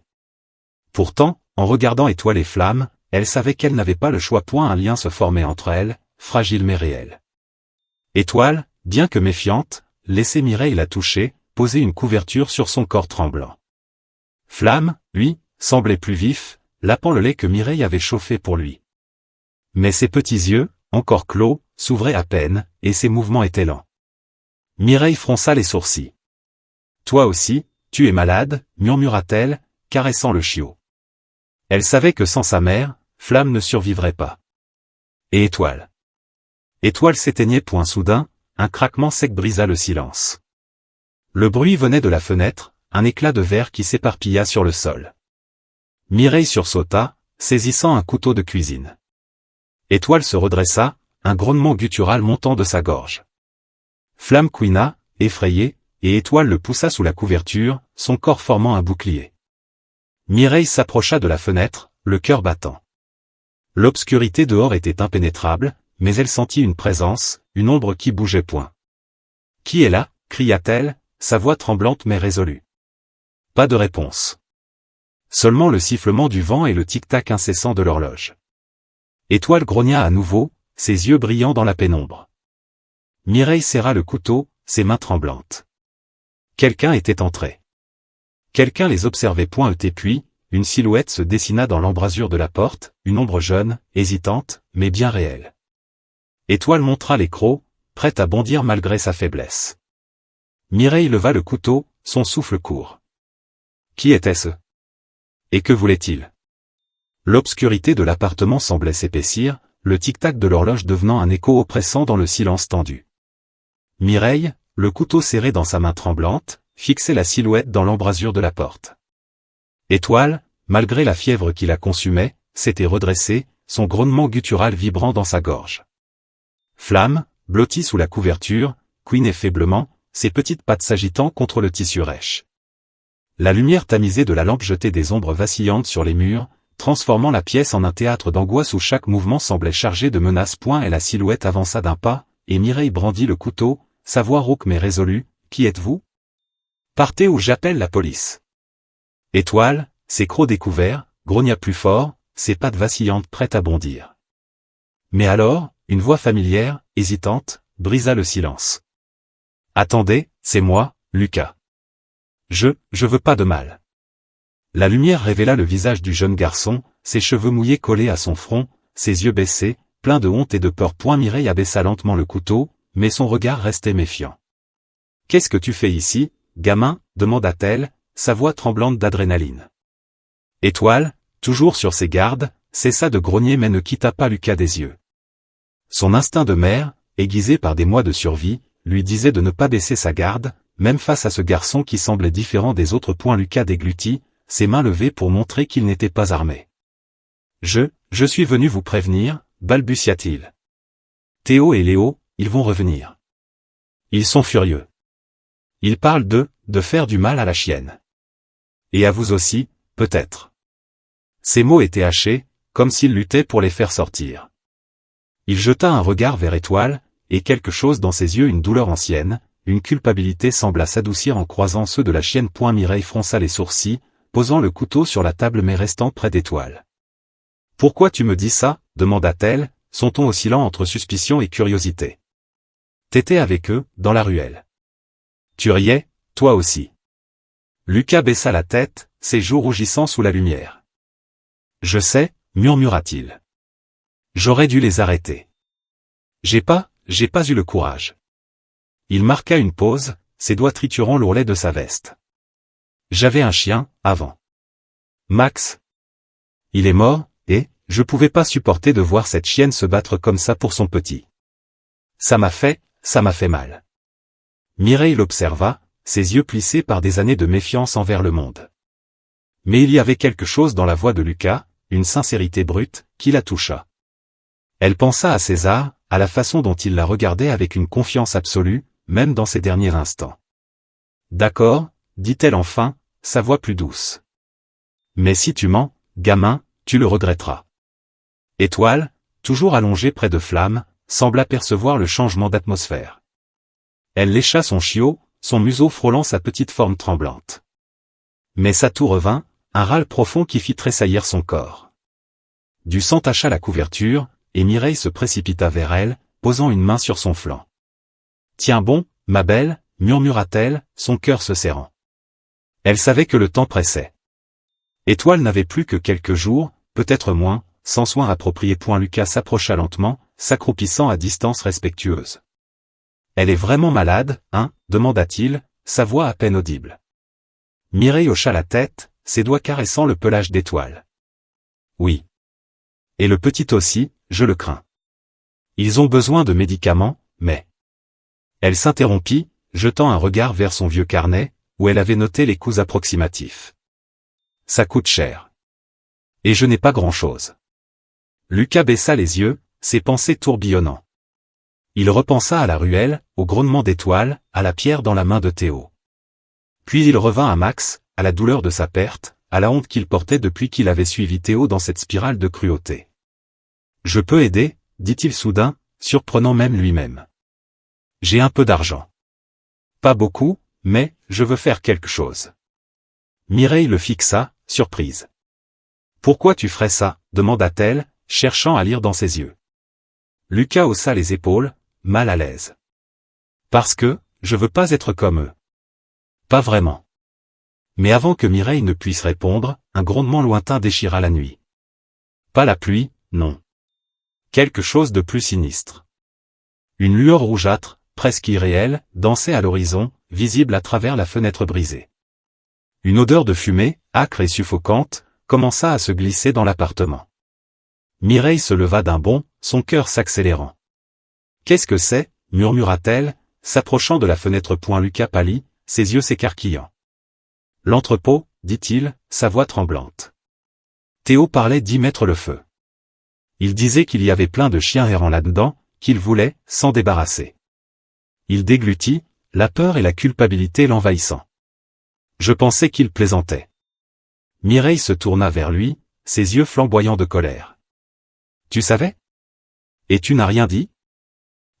Pourtant, en regardant Étoile et Flamme, elle savait qu'elle n'avait pas le choix. Un lien se formait entre elles, fragile mais réel. Étoile, bien que méfiante, laissait Mireille la toucher, poser une couverture sur son corps tremblant. Flamme, lui, semblait plus vif, lapant le lait que Mireille avait chauffé pour lui. Mais ses petits yeux, encore clos, s'ouvraient à peine, et ses mouvements étaient lents. Mireille fronça les sourcils. « Toi aussi, tu es malade, murmura-t-elle, caressant le chiot. Elle savait que sans sa mère, Flamme ne survivrait pas. Et Étoile. Étoile s'éteignait. Soudain, un craquement sec brisa le silence. Le bruit venait de la fenêtre, un éclat de verre qui s'éparpilla sur le sol. Mireille sursauta, saisissant un couteau de cuisine. Étoile se redressa, un grognement guttural montant de sa gorge. Flamme couina, effrayée, et Étoile le poussa sous la couverture, son corps formant un bouclier. Mireille s'approcha de la fenêtre, le cœur battant. L'obscurité dehors était impénétrable, mais elle sentit une présence, une ombre qui bougeait. Qui est là? Cria-t-elle, sa voix tremblante mais résolue. Pas de réponse. Seulement le sifflement du vent et le tic-tac incessant de l'horloge. Étoile grogna à nouveau, ses yeux brillant dans la pénombre. Mireille serra le couteau, ses mains tremblantes. Quelqu'un était entré. Quelqu'un les observait. Et puis, une silhouette se dessina dans l'embrasure de la porte, une ombre jeune, hésitante, mais bien réelle. Étoile montra les crocs, prête à bondir malgré sa faiblesse. Mireille leva le couteau, son souffle court. Qui était-ce? Et que voulait-il? L'obscurité de l'appartement semblait s'épaissir, le tic-tac de l'horloge devenant un écho oppressant dans le silence tendu. Mireille, le couteau serré dans sa main tremblante, fixait la silhouette dans l'embrasure de la porte. Étoile, malgré la fièvre qui la consumait, s'était redressée, son grognement guttural vibrant dans sa gorge. Flamme, blottie sous la couverture, couinait faiblement, ses petites pattes s'agitant contre le tissu rêche. La lumière tamisée de la lampe jetait des ombres vacillantes sur les murs, transformant la pièce en un théâtre d'angoisse où chaque mouvement semblait chargé de menaces. Et la silhouette avança d'un pas, et Mireille brandit le couteau, sa voix rauque mais résolue. Qui êtes-vous? Partez ou j'appelle la police. Étoile, ses crocs découverts, grogna plus fort, ses pattes vacillantes prêtes à bondir. Mais alors, une voix familière, hésitante, brisa le silence. Attendez, c'est moi, Lucas. Je veux pas de mal. La lumière révéla le visage du jeune garçon, ses cheveux mouillés collés à son front, ses yeux baissés, pleins de honte et de peur. Mireille abaissa lentement le couteau, mais son regard restait méfiant. Qu'est-ce que tu fais ici, gamin? Demanda-t-elle, sa voix tremblante d'adrénaline. Étoile, toujours sur ses gardes, cessa de grogner mais ne quitta pas Lucas des yeux. Son instinct de mère, aiguisé par des mois de survie, lui disait de ne pas baisser sa garde, même face à ce garçon qui semblait différent des autres. Lucas déglutit, ses mains levées pour montrer qu'il n'était pas armé. Je suis venu vous prévenir, balbutia-t-il. Théo et Léo, ils vont revenir. Ils sont furieux. Ils parlent de faire du mal à la chienne. Et à vous aussi, peut-être. Ces mots étaient hachés, comme s'il luttait pour les faire sortir. Il jeta un regard vers Étoile, et quelque chose dans ses yeux, une douleur ancienne, une culpabilité sembla s'adoucir en croisant ceux de la chienne. Mireille fronça les sourcils, posant le couteau sur la table mais restant près d'Étoile. Pourquoi tu me dis ça? Demanda-t-elle, son ton oscillant entre suspicion et curiosité. T'étais avec eux, dans la ruelle. Tu riais, toi aussi. Lucas baissa la tête, ses joues rougissant sous la lumière. Je sais, murmura-t-il. J'aurais dû les arrêter. J'ai pas eu le courage. Il marqua une pause, ses doigts triturant l'ourlet de sa veste. J'avais un chien, avant. Max. Il est mort, et, je pouvais pas supporter de voir cette chienne se battre comme ça pour son petit. Ça m'a fait mal. Mireille l'observa, ses yeux plissés par des années de méfiance envers le monde. Mais il y avait quelque chose dans la voix de Lucas, une sincérité brute, qui la toucha. Elle pensa à César, à la façon dont il la regardait avec une confiance absolue, même dans ses derniers instants. D'accord, dit-elle enfin, sa voix plus douce. Mais si tu mens, gamin, tu le regretteras. Étoile, toujours allongée près de Flamme, sembla percevoir le changement d'atmosphère. Elle lécha son chiot, son museau frôlant sa petite forme tremblante. Mais sa toux revint, un râle profond qui fit tressaillir son corps. Du sang tacha la couverture, et Mireille se précipita vers elle, posant une main sur son flanc. « Tiens bon, ma belle, murmura-t-elle, son cœur se serrant. Elle savait que le temps pressait. Étoile n'avait plus que quelques jours, peut-être moins, sans soin approprié. Lucas s'approcha lentement, s'accroupissant à distance respectueuse. « Elle est vraiment malade, hein ?» demanda-t-il, sa voix à peine audible. Mireille hocha la tête, ses doigts caressant le pelage d'Étoile. « Oui. Et le petit aussi, je le crains. Ils ont besoin de médicaments, mais... » Elle s'interrompit, jetant un regard vers son vieux carnet, où elle avait noté les coûts approximatifs. « Ça coûte cher. Et je n'ai pas grand-chose. » Lucas baissa les yeux, ses pensées tourbillonnant. Il repensa à la ruelle, au grognement d'Étoile, à la pierre dans la main de Théo. Puis il revint à Max, à la douleur de sa perte, à la honte qu'il portait depuis qu'il avait suivi Théo dans cette spirale de cruauté. « Je peux aider, dit-il soudain, surprenant même lui-même. J'ai un peu d'argent. Pas beaucoup, mais, je veux faire quelque chose. » Mireille le fixa, surprise. « Pourquoi tu ferais ça ?» demanda-t-elle, cherchant à lire dans ses yeux. Lucas haussa les épaules, mal à l'aise. « Parce que, je veux pas être comme eux. » Pas vraiment. Mais avant que Mireille ne puisse répondre, un grondement lointain déchira la nuit. Pas la pluie, non. Quelque chose de plus sinistre. Une lueur rougeâtre, presque irréelle, dansait à l'horizon, visible à travers la fenêtre brisée. Une odeur de fumée, âcre et suffocante, commença à se glisser dans l'appartement. Mireille se leva d'un bond, son cœur s'accélérant. « Qu'est-ce que c'est ?» murmura-t-elle, s'approchant de la fenêtre. Lucas pâlit, ses yeux s'écarquillant. « L'entrepôt, dit-il, sa voix tremblante. Théo parlait d'y mettre le feu. Il disait qu'il y avait plein de chiens errants là-dedans, qu'il voulait s'en débarrasser. Il déglutit, la peur et la culpabilité l'envahissant. Je pensais qu'il plaisantait. » Mireille se tourna vers lui, ses yeux flamboyants de colère. « Tu savais ? Et tu n'as rien dit ?»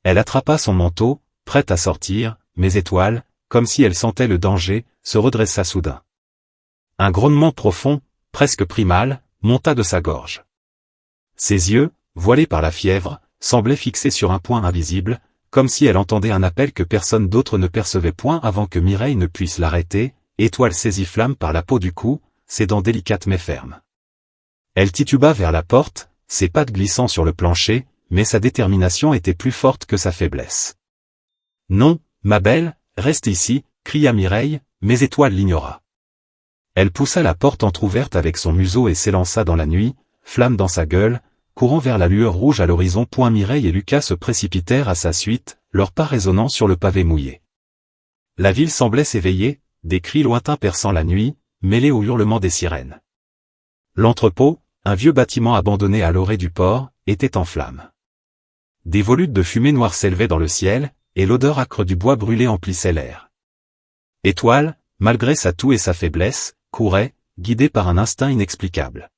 Elle attrapa son manteau, prête à sortir, mais Étoile, comme si elle sentait le danger, se redressa soudain. Un grognement profond, presque primal, monta de sa gorge. Ses yeux, voilés par la fièvre, semblaient fixés sur un point invisible, comme si elle entendait un appel que personne d'autre ne percevait. Avant que Mireille ne puisse l'arrêter, Étoile saisit Flamme par la peau du cou, ses dents délicates mais fermes. Elle tituba vers la porte, ses pattes glissant sur le plancher, mais sa détermination était plus forte que sa faiblesse. « Non, ma belle, reste ici !» cria Mireille, mais Étoile l'ignora. Elle poussa la porte entr'ouverte avec son museau et s'élança dans la nuit, Flamme dans sa gueule, courant vers la lueur rouge à l'horizon. Mireille et Lucas se précipitèrent à sa suite, leurs pas résonnant sur le pavé mouillé. La ville semblait s'éveiller, des cris lointains perçant la nuit, mêlés aux hurlements des sirènes. L'entrepôt, un vieux bâtiment abandonné à l'orée du port, était en flammes. Des volutes de fumée noire s'élevaient dans le ciel, et l'odeur âcre du bois brûlé emplissait l'air. Étoile, malgré sa toux et sa faiblesse, courait, guidée par un instinct inexplicable.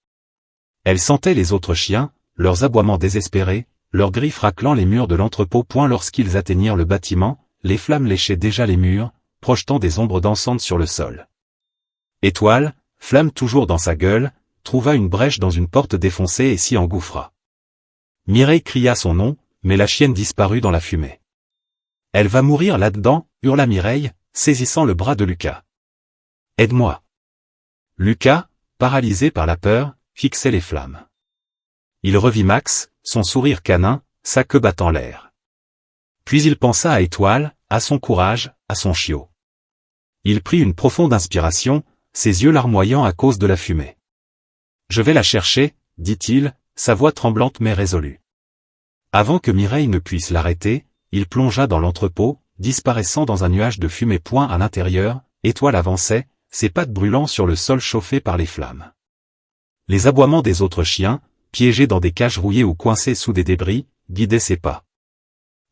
Elle sentait les autres chiens, leurs aboiements désespérés, leurs griffes raclant les murs de l'entrepôt. Lorsqu'ils atteignirent le bâtiment, les flammes léchaient déjà les murs, projetant des ombres dansantes sur le sol. Étoile, Flamme toujours dans sa gueule, trouva une brèche dans une porte défoncée et s'y engouffra. Mireille cria son nom, mais la chienne disparut dans la fumée. « Elle va mourir là-dedans » hurla Mireille, saisissant le bras de Lucas. Aide-moi. Lucas, paralysé par la peur, fixait les flammes. Il revit Max, son sourire canin, sa queue battant l'air. Puis il pensa à Étoile, à son courage, à son chiot. Il prit une profonde inspiration, ses yeux larmoyants à cause de la fumée. « Je vais la chercher, » dit-il, sa voix tremblante mais résolue. Avant que Mireille ne puisse l'arrêter, il plongea dans l'entrepôt, disparaissant dans un nuage de fumée. À l'intérieur, Étoile avançait, ses pattes brûlant sur le sol chauffé par les flammes. Les aboiements des autres chiens, piégés dans des cages rouillées ou coincés sous des débris, guidaient ses pas.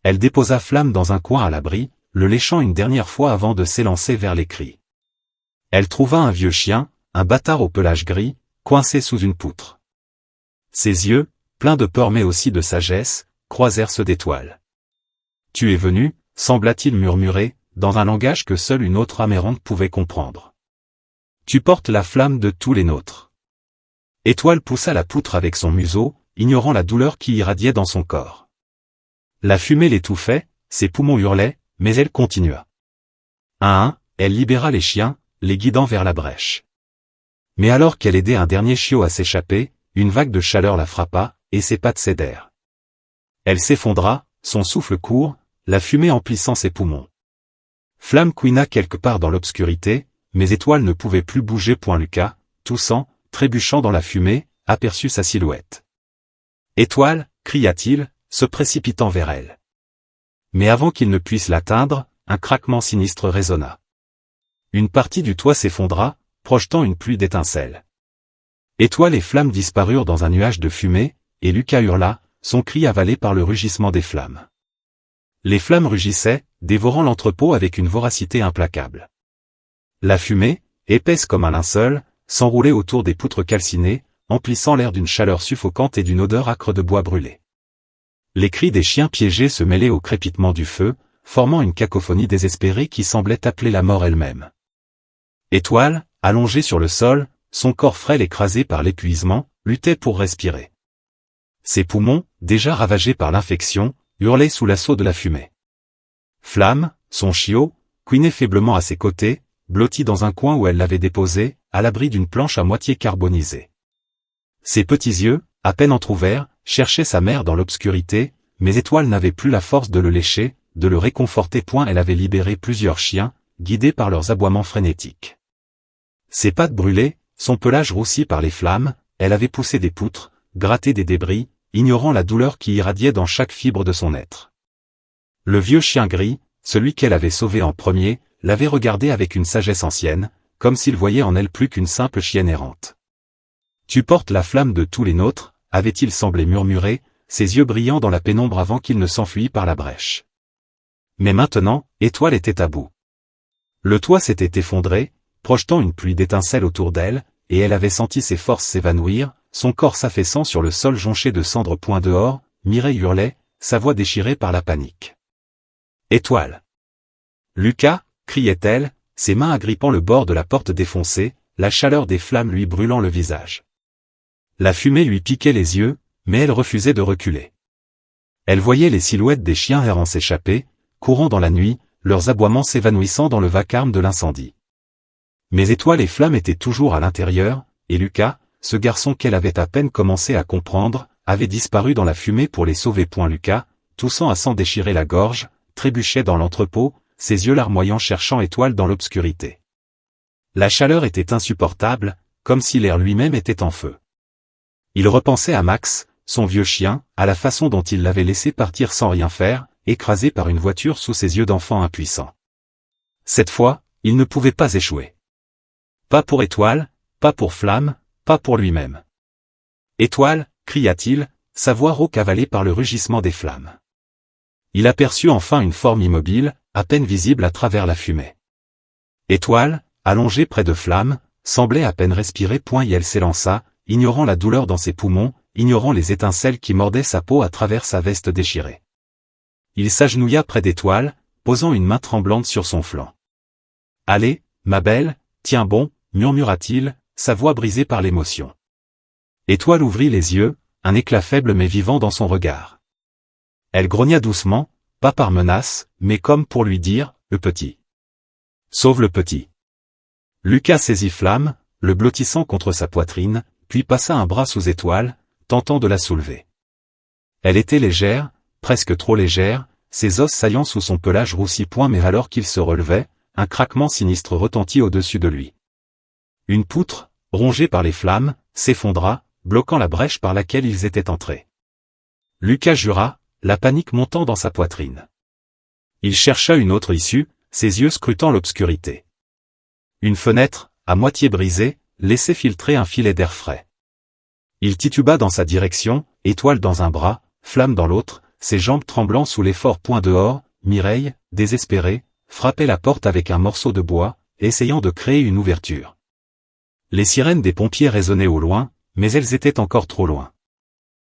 Elle déposa Flamme dans un coin à l'abri, le léchant une dernière fois avant de s'élancer vers les cris. Elle trouva un vieux chien, un bâtard au pelage gris, coincé sous une poutre. Ses yeux, pleins de peur mais aussi de sagesse, croisèrent ceux d'Étoile. « Tu es venu » sembla-t-il murmurer, dans un langage que seule une autre âme errante pouvait comprendre. « Tu portes la flamme de tous les nôtres. » Étoile poussa la poutre avec son museau, ignorant la douleur qui irradiait dans son corps. La fumée l'étouffait, ses poumons hurlaient, mais elle continua. Un à un, elle libéra les chiens, les guidant vers la brèche. Mais alors qu'elle aidait un dernier chiot à s'échapper, une vague de chaleur la frappa, et ses pattes cédèrent. Elle s'effondra, son souffle court, la fumée emplissant ses poumons. Flamme couina quelque part dans l'obscurité, mais Étoile ne pouvait plus bouger. Lucas, toussant, trébuchant dans la fumée, aperçut sa silhouette. « Étoile » cria-t-il, se précipitant vers elle. Mais avant qu'il ne puisse l'atteindre, un craquement sinistre résonna. Une partie du toit s'effondra, projetant une pluie d'étincelles. Étoile et Flamme disparurent dans un nuage de fumée, et Lucas hurla, son cri avalé par le rugissement des flammes. Les flammes rugissaient, dévorant l'entrepôt avec une voracité implacable. La fumée, épaisse comme un linceul, s'enroulait autour des poutres calcinées, emplissant l'air d'une chaleur suffocante et d'une odeur âcre de bois brûlé. Les cris des chiens piégés se mêlaient au crépitement du feu, formant une cacophonie désespérée qui semblait appeler la mort elle-même. Étoile, allongée sur le sol, son corps frêle écrasé par l'épuisement, luttait pour respirer. Ses poumons, déjà ravagés par l'infection, hurlaient sous l'assaut de la fumée. Flamme, son chiot, couinait faiblement à ses côtés, blotti dans un coin où elle l'avait déposé, à l'abri d'une planche à moitié carbonisée. Ses petits yeux, à peine entr'ouverts, cherchaient sa mère dans l'obscurité, mais Étoile n'avait plus la force de le lécher, de le réconforter. Elle avait libéré plusieurs chiens, guidés par leurs aboiements frénétiques. Ses pattes brûlées, son pelage roussi par les flammes, elle avait poussé des poutres, gratté des débris, ignorant la douleur qui irradiait dans chaque fibre de son être. Le vieux chien gris, celui qu'elle avait sauvé en premier, l'avait regardé avec une sagesse ancienne, comme s'il voyait en elle plus qu'une simple chienne errante. « Tu portes la flamme de tous les nôtres », avait-il semblé murmurer, ses yeux brillant dans la pénombre avant qu'il ne s'enfuit par la brèche. Mais maintenant, Étoile était à bout. Le toit s'était effondré, projetant une pluie d'étincelles autour d'elle, et elle avait senti ses forces s'évanouir, son corps s'affaissant sur le sol jonché de cendres. Dehors, Mireille hurlait, sa voix déchirée par la panique. « Étoile !» Lucas, criait-elle, ses mains agrippant le bord de la porte défoncée, la chaleur des flammes lui brûlant le visage. La fumée lui piquait les yeux, mais elle refusait de reculer. Elle voyait les silhouettes des chiens errants s'échapper, courant dans la nuit, leurs aboiements s'évanouissant dans le vacarme de l'incendie. Mais Étoile et Flamme étaient toujours à l'intérieur, et Lucas, ce garçon qu'elle avait à peine commencé à comprendre, avait disparu dans la fumée pour les sauver. Lucas, toussant à s'en déchirer la gorge, trébuchait dans l'entrepôt, ses yeux larmoyants cherchant Étoile dans l'obscurité. La chaleur était insupportable, comme si l'air lui-même était en feu. Il repensait à Max, son vieux chien, à la façon dont il l'avait laissé partir sans rien faire, écrasé par une voiture sous ses yeux d'enfant impuissant. Cette fois, il ne pouvait pas échouer. Pas pour Étoile, pas pour Flamme, pas pour lui-même. « Étoile !» cria-t-il, sa voix rauque avalée par le rugissement des flammes. Il aperçut enfin une forme immobile, à peine visible à travers la fumée. Étoile, allongée près de Flamme, semblait à peine respirer. Et elle s'élança, ignorant la douleur dans ses poumons, ignorant les étincelles qui mordaient sa peau à travers sa veste déchirée. Il s'agenouilla près d'Étoile, posant une main tremblante sur son flanc. « Allez, ma belle, tiens bon » murmura-t-il, sa voix brisée par l'émotion. Étoile ouvrit les yeux, un éclat faible mais vivant dans son regard. Elle grogna doucement, pas par menace, mais comme pour lui dire « le petit. Sauve le petit. » Lucas saisit Flamme, le blottissant contre sa poitrine, puis passa un bras sous Étoile, tentant de la soulever. Elle était légère, presque trop légère, ses os saillant sous son pelage roussi point mais alors qu'il se relevait, un craquement sinistre retentit au-dessus de lui. Une poutre, rongée par les flammes, s'effondra, bloquant la brèche par laquelle ils étaient entrés. Lucas jura, la panique montant dans sa poitrine. Il chercha une autre issue, ses yeux scrutant l'obscurité. Une fenêtre, à moitié brisée, laissait filtrer un filet d'air frais. Il tituba dans sa direction, Étoile dans un bras, Flamme dans l'autre, ses jambes tremblant sous l'effort. Point dehors, Mireille, désespérée, frappait la porte avec un morceau de bois, essayant de créer une ouverture. Les sirènes des pompiers résonnaient au loin, mais elles étaient encore trop loin.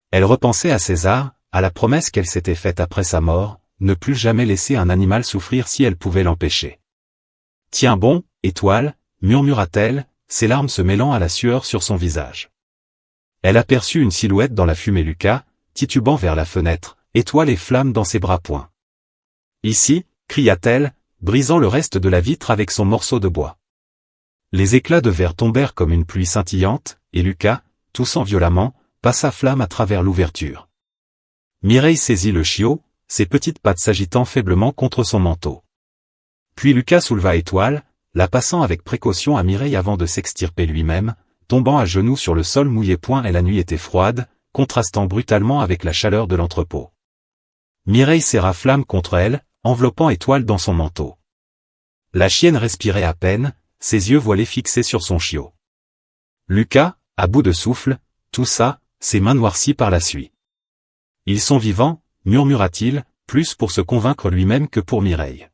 Elle repensait à César, à la promesse qu'elle s'était faite après sa mort, ne plus jamais laisser un animal souffrir si elle pouvait l'empêcher. « Tiens bon, Étoile, murmura-t-elle, ses larmes se mêlant à la sueur sur son visage. Elle aperçut une silhouette dans la fumée. Lucas, titubant vers la fenêtre, Étoile et Flamme dans ses bras. Ici, cria-t-elle, brisant le reste de la vitre avec son morceau de bois. Les éclats de verre tombèrent comme une pluie scintillante, et Lucas, toussant violemment, passa Flamme à travers l'ouverture. Mireille saisit le chiot, ses petites pattes s'agitant faiblement contre son manteau. Puis Lucas souleva Étoile, la passant avec précaution à Mireille avant de s'extirper lui-même, tombant à genoux sur le sol mouillé. Et la nuit était froide, contrastant brutalement avec la chaleur de l'entrepôt. Mireille serra Flamme contre elle, enveloppant Étoile dans son manteau. La chienne respirait à peine, ses yeux voilés fixés sur son chiot. Lucas, à bout de souffle, toussa, ses mains noircies par la suie. « Ils sont vivants », murmura-t-il, plus pour se convaincre lui-même que pour Mireille.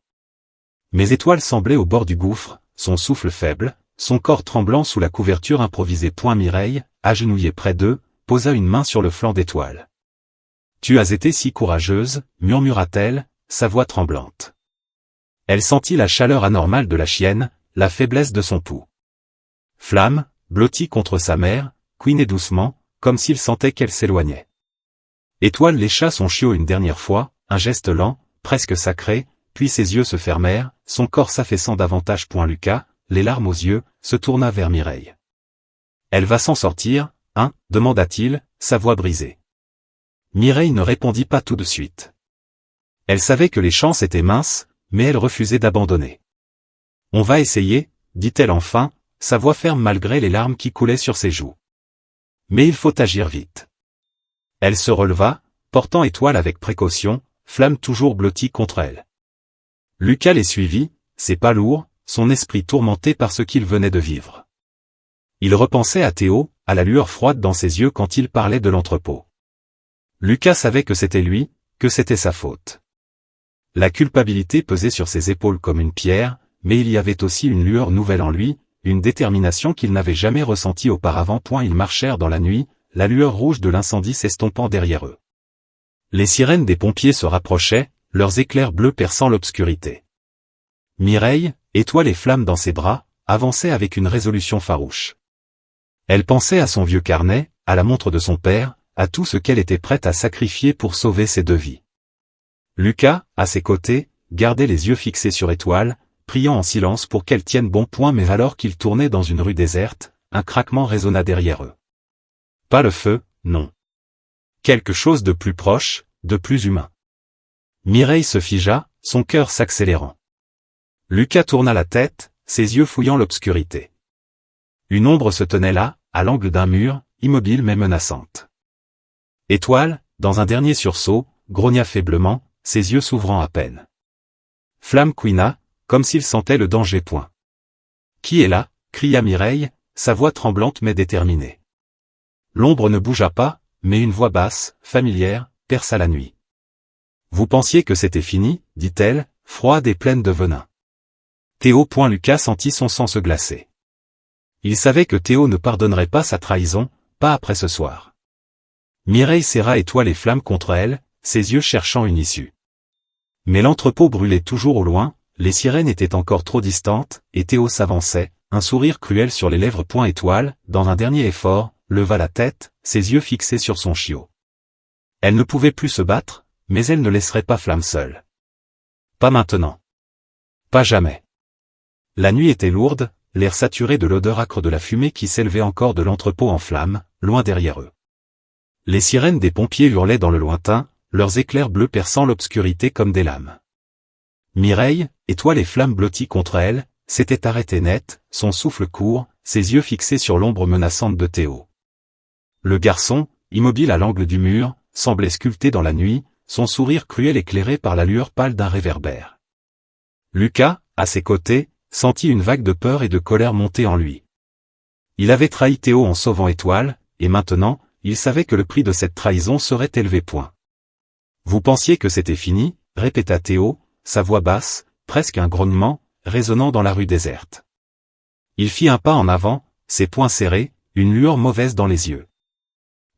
Mais Étoile semblait au bord du gouffre, son souffle faible, son corps tremblant sous la couverture improvisée. Mireille, agenouillée près d'eux, posa une main sur le flanc d'Étoile. « Tu as été si courageuse », murmura-t-elle, sa voix tremblante. Elle sentit la chaleur anormale de la chienne, la faiblesse de son pouls. Flamme, blottie contre sa mère, couinait doucement, comme s'il sentait qu'elle s'éloignait. Étoile lécha son chiot une dernière fois, un geste lent, presque sacré, puis ses yeux se fermèrent, son corps s'affaissant davantage. Lucas, les larmes aux yeux, se tourna vers Mireille. « Elle va s'en sortir, hein » demanda-t-il, sa voix brisée. Mireille ne répondit pas tout de suite. Elle savait que les chances étaient minces, mais elle refusait d'abandonner. « On va essayer » dit-elle enfin, sa voix ferme malgré les larmes qui coulaient sur ses joues. « Mais il faut agir vite. » Elle se releva, portant Étoile avec précaution, Flamme toujours blottie contre elle. Lucas les suivit, ses pas lourds, son esprit tourmenté par ce qu'il venait de vivre. Il repensait à Théo, à la lueur froide dans ses yeux quand il parlait de l'entrepôt. Lucas savait que c'était lui, que c'était sa faute. La culpabilité pesait sur ses épaules comme une pierre, mais il y avait aussi une lueur nouvelle en lui, une détermination qu'il n'avait jamais ressentie auparavant. Ils marchèrent dans la nuit, la lueur rouge de l'incendie s'estompant derrière eux. Les sirènes des pompiers se rapprochaient, leurs éclairs bleus perçant l'obscurité. Mireille, Étoile et Flamme dans ses bras, avançait avec une résolution farouche. Elle pensait à son vieux carnet, à la montre de son père, à tout ce qu'elle était prête à sacrifier pour sauver ses deux vies. Lucas, à ses côtés, gardait les yeux fixés sur Étoile, priant en silence pour qu'elle tienne bon. Mais alors qu'ils tournaient dans une rue déserte, un craquement résonna derrière eux. Pas le feu, non. Quelque chose de plus proche, de plus humain. Mireille se figea, son cœur s'accélérant. Lucas tourna la tête, ses yeux fouillant l'obscurité. Une ombre se tenait là, à l'angle d'un mur, immobile mais menaçante. Étoile, dans un dernier sursaut, grogna faiblement, ses yeux s'ouvrant à peine. Flamme couina, comme s'il sentait le danger. Qui est là ? Cria Mireille, sa voix tremblante mais déterminée. L'ombre ne bougea pas, mais une voix basse, familière, perça la nuit. Vous pensiez que c'était fini, dit-elle, froide et pleine de venin. Théo. Lucas sentit son sang se glacer. Il savait que Théo ne pardonnerait pas sa trahison, pas après ce soir. Mireille serra Étoile et Flamme contre elle, ses yeux cherchant une issue. Mais l'entrepôt brûlait toujours au loin, les sirènes étaient encore trop distantes, et Théo s'avançait, un sourire cruel sur les lèvres. Étoile, dans un dernier effort, leva la tête, ses yeux fixés sur son chiot. Elle ne pouvait plus se battre, mais elle ne laisserait pas Flamme seule. Pas maintenant. Pas jamais. La nuit était lourde, l'air saturé de l'odeur âcre de la fumée qui s'élevait encore de l'entrepôt en flammes, loin derrière eux. Les sirènes des pompiers hurlaient dans le lointain, leurs éclairs bleus perçant l'obscurité comme des lames. Mireille, étoile et flammes blotties contre elle, s'était arrêtée net, son souffle court, ses yeux fixés sur l'ombre menaçante de Théo. Le garçon, immobile à l'angle du mur, semblait sculpté dans la nuit, son sourire cruel éclairé par la lueur pâle d'un réverbère. Lucas, à ses côtés, sentit une vague de peur et de colère monter en lui. Il avait trahi Théo en sauvant Étoile, et maintenant, il savait que le prix de cette trahison serait élevé. Vous pensiez que c'était fini, répéta Théo, sa voix basse, presque un grognement, résonnant dans la rue déserte. Il fit un pas en avant, ses poings serrés, une lueur mauvaise dans les yeux.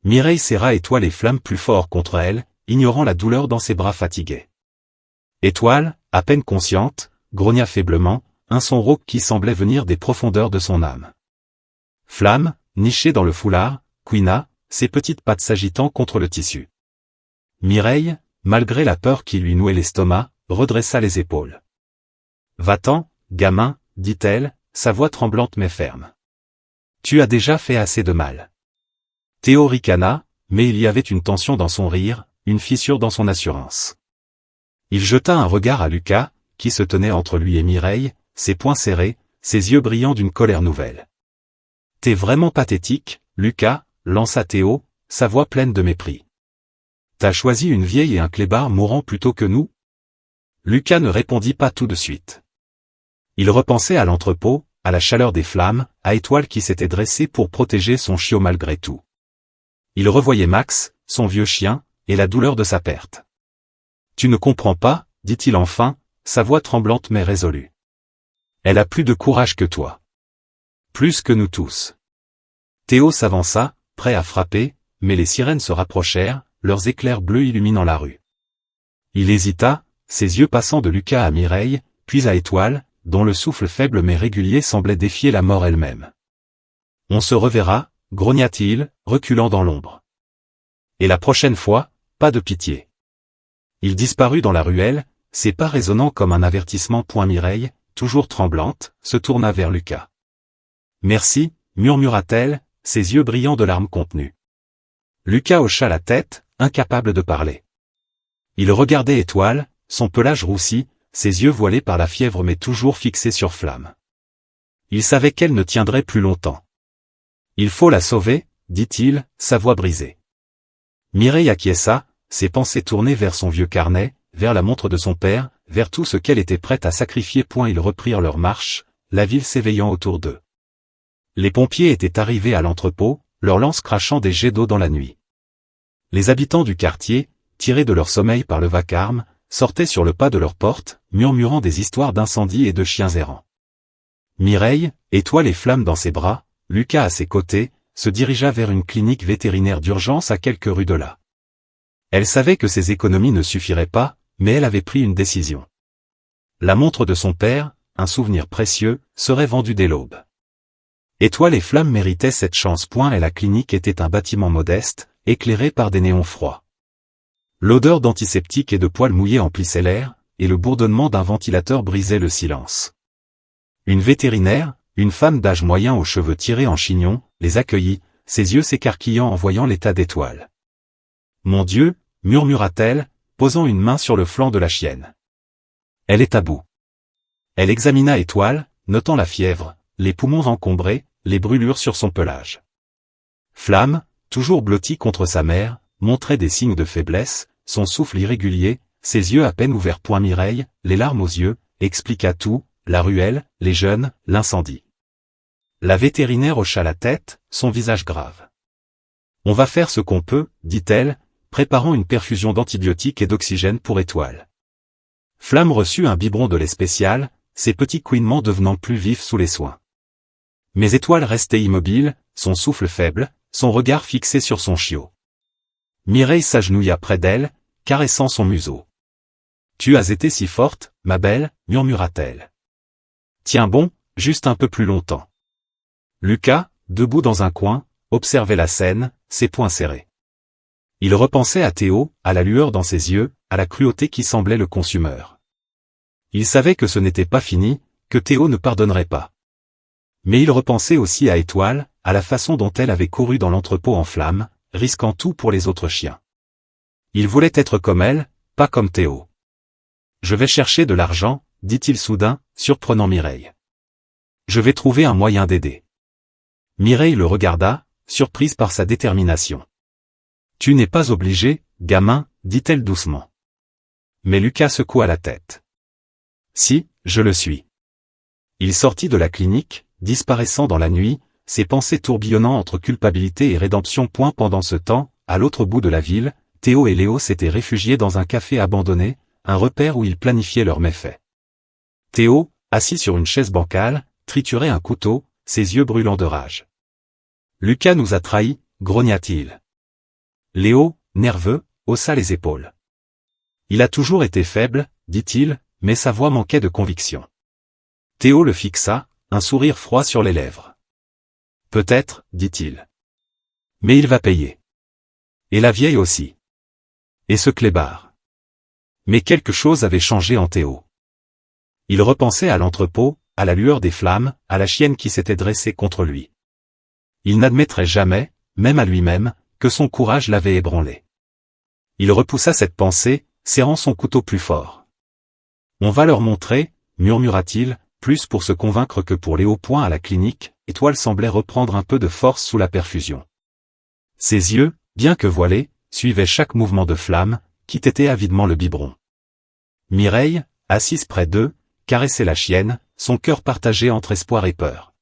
Mireille serra Étoile et Flamme plus fort contre elle, ignorant la douleur dans ses bras fatigués. Étoile, à peine consciente, grogna faiblement, un son rauque qui semblait venir des profondeurs de son âme. Flamme, nichée dans le foulard, couina, ses petites pattes s'agitant contre le tissu. Mireille, malgré la peur qui lui nouait l'estomac, redressa les épaules. « Va-t'en, gamin, dit-elle, sa voix tremblante mais ferme. Tu as déjà fait assez de mal. » Théo ricana, mais il y avait une tension dans son rire, une fissure dans son assurance. Il jeta un regard à Lucas, qui se tenait entre lui et Mireille, ses poings serrés, ses yeux brillants d'une colère nouvelle. « T'es vraiment pathétique, Lucas, lança Théo, sa voix pleine de mépris. T'as choisi une vieille et un clébard mourant plutôt que nous ? Lucas ne répondit pas tout de suite. Il repensait à l'entrepôt, à la chaleur des flammes, à Étoile qui s'était dressée pour protéger son chiot malgré tout. Il revoyait Max, son vieux chien, et la douleur de sa perte. « Tu ne comprends pas, dit-il enfin, sa voix tremblante mais résolue. Elle a plus de courage que toi. Plus que nous tous. » Théo s'avança, prêt à frapper, mais les sirènes se rapprochèrent, leurs éclairs bleus illuminant la rue. Il hésita, ses yeux passant de Lucas à Mireille, puis à Étoile, dont le souffle faible mais régulier semblait défier la mort elle-même. « On se reverra, grogna-t-il, reculant dans l'ombre. Et la prochaine fois, pas de pitié. » Il disparut dans la ruelle, ses pas résonnant comme un avertissement. Mireille, toujours tremblante, se tourna vers Lucas. « Merci, murmura-t-elle, ses yeux brillants de larmes contenues. Lucas hocha la tête, incapable de parler. Il regardait Étoile, son pelage roussi, ses yeux voilés par la fièvre mais toujours fixés sur Flamme. Il savait qu'elle ne tiendrait plus longtemps. « Il faut la sauver, dit-il, sa voix brisée. » Mireille acquiesça, ses pensées tournées vers son vieux carnet, vers la montre de son père, vers tout ce qu'elle était prête à sacrifier. Ils reprirent leur marche, la ville s'éveillant autour d'eux. Les pompiers étaient arrivés à l'entrepôt, leurs lances crachant des jets d'eau dans la nuit. Les habitants du quartier, tirés de leur sommeil par le vacarme, sortaient sur le pas de leur porte, murmurant des histoires d'incendies et de chiens errants. Mireille, Étoile et Flamme dans ses bras, Lucas à ses côtés, se dirigea vers une clinique vétérinaire d'urgence à quelques rues de là. Elle savait que ses économies ne suffiraient pas, mais elle avait pris une décision. La montre de son père, un souvenir précieux, serait vendue dès l'aube. Étoile et Flamme méritaient cette chance. Et la clinique était un bâtiment modeste, éclairé par des néons froids. L'odeur d'antiseptique et de poils mouillés emplissait l'air, et le bourdonnement d'un ventilateur brisait le silence. Une vétérinaire, une femme d'âge moyen aux cheveux tirés en chignon, les accueillit, ses yeux s'écarquillant en voyant l'état d'Étoile. « Mon Dieu !» murmura-t-elle, posant une main sur le flanc de la chienne. « Elle est à bout. » Elle examina Étoile, notant la fièvre, les poumons encombrés, les brûlures sur son pelage. Flamme, toujours blottie contre sa mère, montrait des signes de faiblesse, son souffle irrégulier, ses yeux à peine ouverts. Mireille, les larmes aux yeux, expliqua tout, la ruelle, les jeunes, l'incendie. La vétérinaire hocha la tête, son visage grave. « On va faire ce qu'on peut, dit-elle, préparant une perfusion d'antibiotiques et d'oxygène pour Étoile. » Flamme reçut un biberon de lait spécial, ses petits couinements devenant plus vifs sous les soins. Mais Étoile restait immobile, son souffle faible, son regard fixé sur son chiot. Mireille s'agenouilla près d'elle, caressant son museau. « Tu as été si forte, ma belle, murmura-t-elle. Tiens bon, juste un peu plus longtemps. » Lucas, debout dans un coin, observait la scène, ses poings serrés. Il repensait à Théo, à la lueur dans ses yeux, à la cruauté qui semblait le consumeur. Il savait que ce n'était pas fini, que Théo ne pardonnerait pas. Mais il repensait aussi à Étoile, à la façon dont elle avait couru dans l'entrepôt en flammes, risquant tout pour les autres chiens. Il voulait être comme elle, pas comme Théo. Je vais chercher de l'argent, dit-il soudain, surprenant Mireille. Je vais trouver un moyen d'aider. Mireille le regarda, surprise par sa détermination. Tu n'es pas obligé, gamin, dit-elle doucement. Mais Lucas secoua la tête. Si, je le suis. Il sortit de la clinique, disparaissant dans la nuit, ses pensées tourbillonnant entre culpabilité et rédemption. Pendant ce temps, à l'autre bout de la ville, Théo et Léo s'étaient réfugiés dans un café abandonné, un repère où ils planifiaient leurs méfaits. Théo, assis sur une chaise bancale, triturait un couteau, ses yeux brûlants de rage. Lucas nous a trahis, grogna-t-il. Léo, nerveux, haussa les épaules. Il a toujours été faible, dit-il, mais sa voix manquait de conviction. Théo le fixa, un sourire froid sur les lèvres. Peut-être, dit-il. Mais il va payer. Et la vieille aussi. Et ce clébard. Mais quelque chose avait changé en Théo. Il repensait à l'entrepôt, à la lueur des flammes, à la chienne qui s'était dressée contre lui. Il n'admettrait jamais, même à lui-même, que son courage l'avait ébranlé. Il repoussa cette pensée, serrant son couteau plus fort. On va leur montrer, murmura-t-il, plus pour se convaincre que pour Léo. À la clinique, Étoile semblait reprendre un peu de force sous la perfusion. Ses yeux, bien que voilés, suivaient chaque mouvement de flamme, qui tétait avidement le biberon. Mireille, assise près d'eux, caressait la chienne, son cœur partagé entre espoir et peur.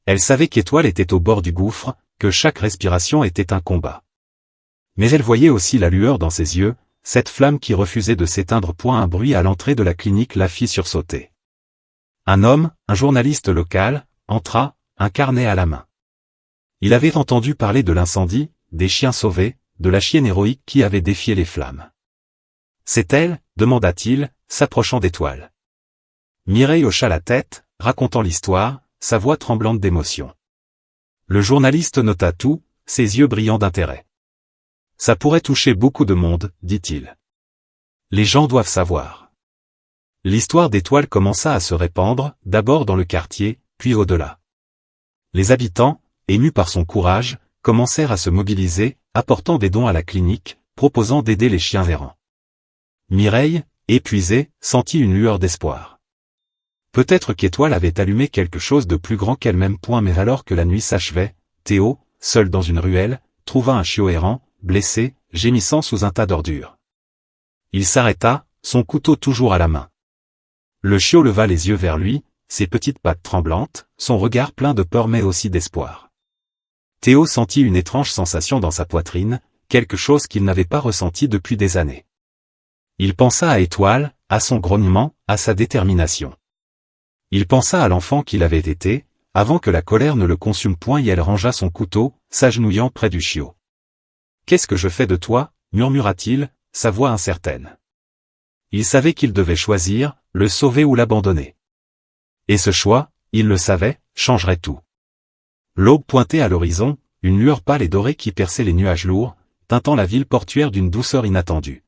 Elle savait qu'Étoile était au bord du gouffre, que chaque respiration était un combat. Mais elle voyait aussi la lueur dans ses yeux, cette flamme qui refusait de s'éteindre. Un bruit à l'entrée de la clinique la fit sursauter. Un homme, un journaliste local, entra, un carnet à la main. Il avait entendu parler de l'incendie, des chiens sauvés, de la chienne héroïque qui avait défié les flammes. C'est elle, demanda-t-il, s'approchant d'Étoile. Mireille hocha la tête, racontant l'histoire, sa voix tremblante d'émotion. Le journaliste nota tout, ses yeux brillants d'intérêt. Ça pourrait toucher beaucoup de monde, dit-il. Les gens doivent savoir. L'histoire d'Étoile commença à se répandre, d'abord dans le quartier, puis au-delà. Les habitants, émus par son courage, commencèrent à se mobiliser, apportant des dons à la clinique, proposant d'aider les chiens errants. Mireille, épuisée, sentit une lueur d'espoir. Peut-être qu'Étoile avait allumé quelque chose de plus grand qu'elle-même. Mais alors que la nuit s'achevait, Théo, seul dans une ruelle, trouva un chiot errant, blessé, gémissant sous un tas d'ordures. Il s'arrêta, son couteau toujours à la main. Le chiot leva les yeux vers lui, ses petites pattes tremblantes, son regard plein de peur mais aussi d'espoir. Théo sentit une étrange sensation dans sa poitrine, quelque chose qu'il n'avait pas ressenti depuis des années. Il pensa à Étoile, à son grognement, à sa détermination. Il pensa à l'enfant qu'il avait été, avant que la colère ne le consume. Et elle rangea son couteau, s'agenouillant près du chiot. « Qu'est-ce que je fais de toi » murmura-t-il, sa voix incertaine. Il savait qu'il devait choisir, le sauver ou l'abandonner. Et ce choix, il le savait, changerait tout. L'aube pointait à l'horizon, une lueur pâle et dorée qui perçait les nuages lourds, teintant la ville portuaire d'une douceur inattendue.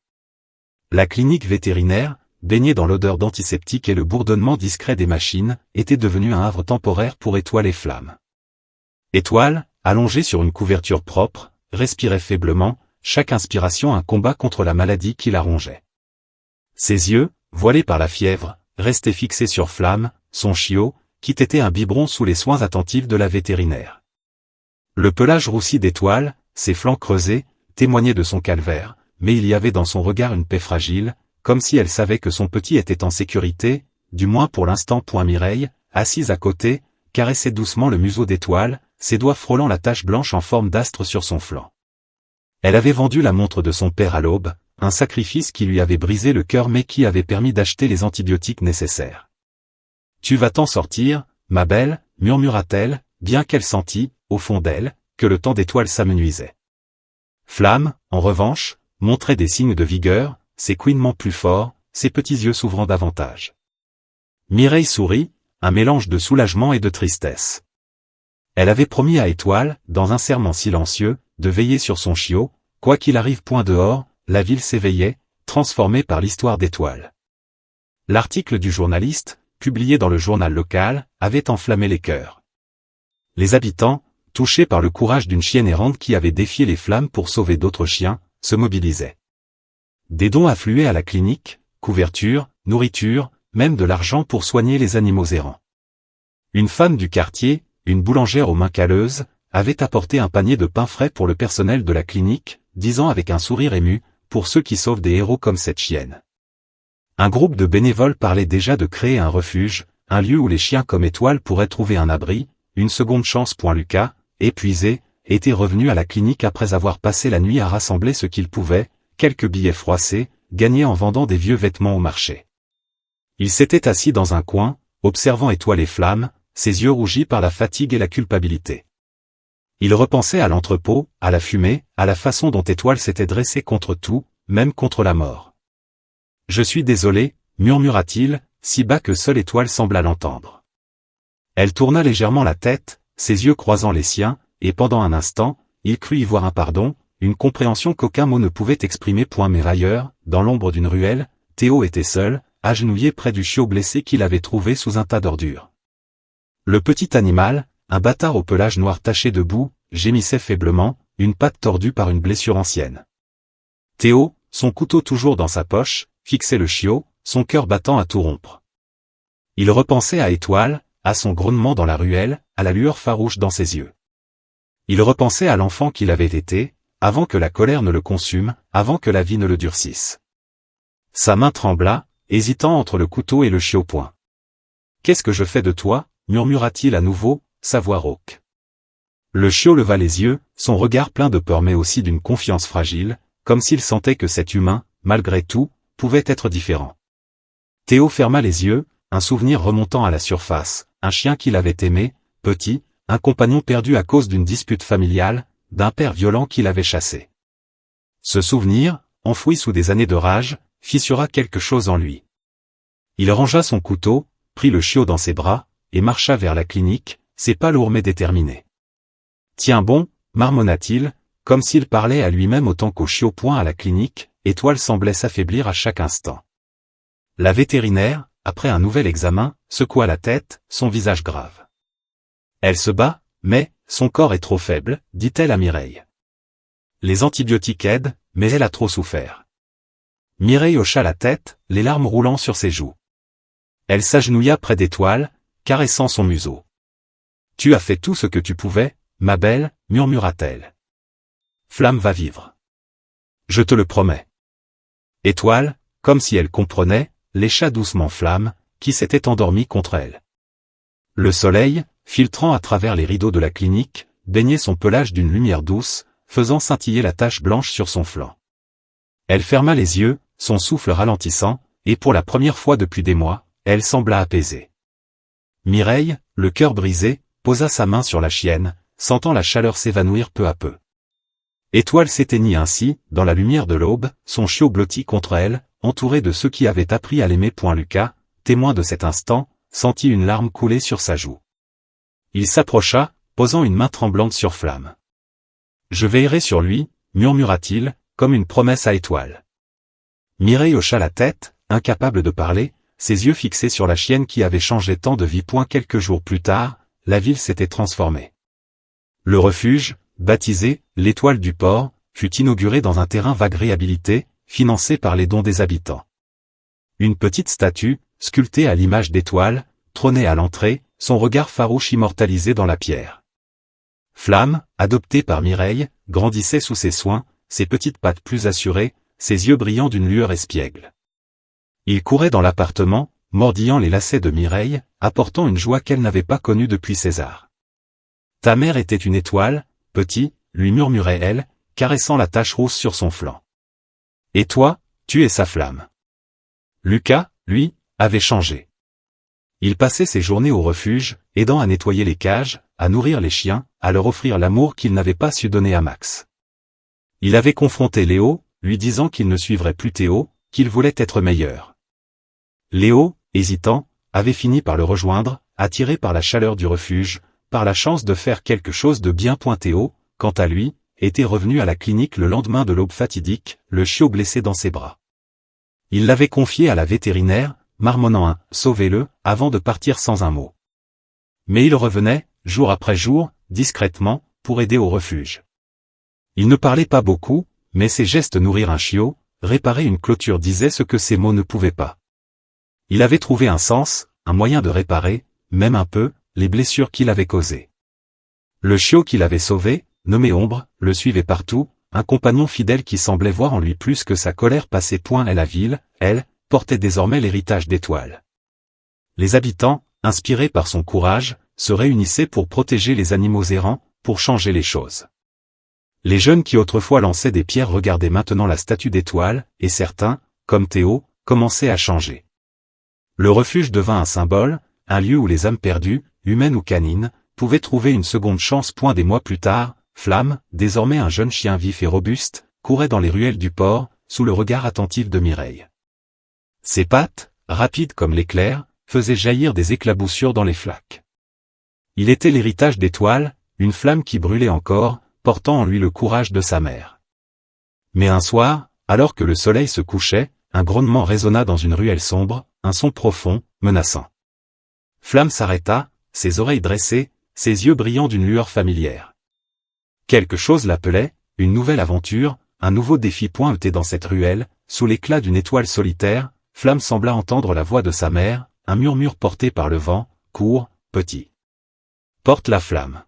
La clinique vétérinaire, baignée dans l'odeur d'antiseptique et le bourdonnement discret des machines, était devenue un havre temporaire pour Étoile et Flamme. Étoile, allongée sur une couverture propre, respirait faiblement, chaque inspiration un combat contre la maladie qui la rongeait. Ses yeux, voilés par la fièvre, restaient fixés sur Flamme, son chiot, qui tétait un biberon sous les soins attentifs de la vétérinaire. Le pelage roussi d'Étoile, ses flancs creusés, témoignaient de son calvaire, mais il y avait dans son regard une paix fragile, comme si elle savait que son petit était en sécurité, du moins pour l'instant. Mireille, assise à côté, caressait doucement le museau d'Étoile, ses doigts frôlant la tache blanche en forme d'astre sur son flanc. Elle avait vendu la montre de son père à l'aube, un sacrifice qui lui avait brisé le cœur mais qui avait permis d'acheter les antibiotiques nécessaires. « Tu vas t'en sortir, ma belle » murmura-t-elle, bien qu'elle sentit, au fond d'elle, que le temps d'Étoile s'amenuisait. Flamme, en revanche, montrait des signes de vigueur, ses couinements plus forts, ses petits yeux s'ouvrant davantage. Mireille sourit, un mélange de soulagement et de tristesse. Elle avait promis à Étoile, dans un serment silencieux, de veiller sur son chiot, quoi qu'il arrive. Dehors, la ville s'éveillait, transformée par l'histoire d'Étoile. L'article du journaliste, publié dans le journal local, avait enflammé les cœurs. Les habitants, touchés par le courage d'une chienne errante qui avait défié les flammes pour sauver d'autres chiens, se mobilisaient. Des dons affluaient à la clinique, couverture, nourriture, même de l'argent pour soigner les animaux errants. Une femme du quartier, une boulangère aux mains calleuses, avait apporté un panier de pain frais pour le personnel de la clinique, disant avec un sourire ému, pour ceux qui sauvent des héros comme cette chienne. Un groupe de bénévoles parlait déjà de créer un refuge, un lieu où les chiens comme Étoile pourraient trouver un abri, une seconde chance. Lucas, épuisé, était revenu à la clinique après avoir passé la nuit à rassembler ce qu'il pouvait, quelques billets froissés, gagnés en vendant des vieux vêtements au marché. Il s'était assis dans un coin, observant Étoile et Flamme, ses yeux rougis par la fatigue et la culpabilité. Il repensait à l'entrepôt, à la fumée, à la façon dont Étoile s'était dressée contre tout, même contre la mort. « Je suis désolé », murmura-t-il, si bas que seule Étoile sembla l'entendre. Elle tourna légèrement la tête, ses yeux croisant les siens, et pendant un instant, il crut y voir un pardon, une compréhension qu'aucun mot ne pouvait exprimer. Mais ailleurs, dans l'ombre d'une ruelle, Théo était seul, agenouillé près du chiot blessé qu'il avait trouvé sous un tas d'ordures. Le petit animal, un bâtard au pelage noir taché de boue, gémissait faiblement, une patte tordue par une blessure ancienne. Théo, son couteau toujours dans sa poche, fixait le chiot, son cœur battant à tout rompre. Il repensait à Étoile, à son grognement dans la ruelle, à la lueur farouche dans ses yeux. Il repensait à l'enfant qu'il avait été, avant que la colère ne le consume, avant que la vie ne le durcisse. Sa main trembla, hésitant entre le couteau et le chiot point. « Qu'est-ce que je fais de toi ?» murmura-t-il à nouveau, sa voix rauque. Le chiot leva les yeux, son regard plein de peur mais aussi d'une confiance fragile, comme s'il sentait que cet humain, malgré tout, pouvait être différent. Théo ferma les yeux, un souvenir remontant à la surface, un chien qu'il avait aimé, petit, un compagnon perdu à cause d'une dispute familiale, d'un père violent qu'il avait chassé. Ce souvenir, enfoui sous des années de rage, fissura quelque chose en lui. Il rangea son couteau, prit le chiot dans ses bras, et marcha vers la clinique, ses pas lourds mais déterminés. « Tiens bon », marmonna-t-il, comme s'il parlait à lui-même autant qu'au chiot point à la clinique, Étoile semblait s'affaiblir à chaque instant. La vétérinaire, après un nouvel examen, secoua la tête, son visage grave. « Elle se bat, mais, son corps est trop faible, dit-elle à Mireille. Les antibiotiques aident, mais elle a trop souffert. » Mireille hocha la tête, les larmes roulant sur ses joues. Elle s'agenouilla près d'Étoile, caressant son museau. « Tu as fait tout ce que tu pouvais, ma belle, murmura-t-elle. Flamme va vivre. Je te le promets. » Étoile, comme si elle comprenait, lécha doucement Flamme, qui s'était endormie contre elle. Le soleil, filtrant à travers les rideaux de la clinique, baignait son pelage d'une lumière douce, faisant scintiller la tache blanche sur son flanc. Elle ferma les yeux, son souffle ralentissant, et pour la première fois depuis des mois, elle sembla apaisée. Mireille, le cœur brisé, posa sa main sur la chienne, sentant la chaleur s'évanouir peu à peu. Étoile s'éteignit ainsi, dans la lumière de l'aube, son chiot blotti contre elle, entouré de ceux qui avaient appris à l'aimer. Lucas, témoin de cet instant, sentit une larme couler sur sa joue. Il s'approcha, posant une main tremblante sur Flamme. « Je veillerai sur lui », murmura-t-il, comme une promesse à Étoile. Mireille hocha la tête, incapable de parler, ses yeux fixés sur la chienne qui avait changé tant de vie. Quelques jours plus tard, la ville s'était transformée. Le refuge, baptisé « l'Étoile du Port », fut inauguré dans un terrain vague réhabilité, financé par les dons des habitants. Une petite statue, sculptée à l'image d'Étoile, trônait à l'entrée, son regard farouche immortalisé dans la pierre. Flamme, adoptée par Mireille, grandissait sous ses soins, ses petites pattes plus assurées, ses yeux brillant d'une lueur espiègle. Il courait dans l'appartement, mordillant les lacets de Mireille, apportant une joie qu'elle n'avait pas connue depuis César. « Ta mère était une étoile, petit », lui murmurait-elle, caressant la tache rousse sur son flanc. « Et toi, tu es sa flamme. » Lucas, lui, avait changé. Il passait ses journées au refuge, aidant à nettoyer les cages, à nourrir les chiens, à leur offrir l'amour qu'il n'avait pas su donner à Max. Il avait confronté Léo, lui disant qu'il ne suivrait plus Théo, qu'il voulait être meilleur. Léo, hésitant, avait fini par le rejoindre, attiré par la chaleur du refuge, par la chance de faire quelque chose de bien. Théo, quant à lui, était revenu à la clinique le lendemain de l'aube fatidique, le chiot blessé dans ses bras. Il l'avait confié à la vétérinaire, marmonnant un « sauvez-le » avant de partir sans un mot. Mais il revenait, jour après jour, discrètement, pour aider au refuge. Il ne parlait pas beaucoup, mais ses gestes nourrir un chiot, réparer une clôture disaient ce que ses mots ne pouvaient pas. Il avait trouvé un sens, un moyen de réparer, même un peu, les blessures qu'il avait causées. Le chiot qu'il avait sauvé, nommé Ombre, le suivait partout, un compagnon fidèle qui semblait voir en lui plus que sa colère passait point et la ville, elle, portait désormais l'héritage d'Étoile. Les habitants, inspirés par son courage, se réunissaient pour protéger les animaux errants, pour changer les choses. Les jeunes qui autrefois lançaient des pierres regardaient maintenant la statue d'Étoile, et certains, comme Théo, commençaient à changer. Le refuge devint un symbole, un lieu où les âmes perdues, humaines ou canines, pouvaient trouver une seconde chance. Des mois plus tard, Flamme, désormais un jeune chien vif et robuste, courait dans les ruelles du port, sous le regard attentif de Mireille. Ses pattes, rapides comme l'éclair, faisaient jaillir des éclaboussures dans les flaques. Il était l'héritage d'Étoile, une flamme qui brûlait encore, portant en lui le courage de sa mère. Mais un soir, alors que le soleil se couchait, un grondement résonna dans une ruelle sombre, un son profond, menaçant. Flamme s'arrêta, ses oreilles dressées, ses yeux brillant d'une lueur familière. Quelque chose l'appelait, une nouvelle aventure, un nouveau défi pointé dans cette ruelle, sous l'éclat d'une étoile solitaire. Flamme sembla entendre la voix de sa mère, un murmure porté par le vent, court, petit. Porte la flamme.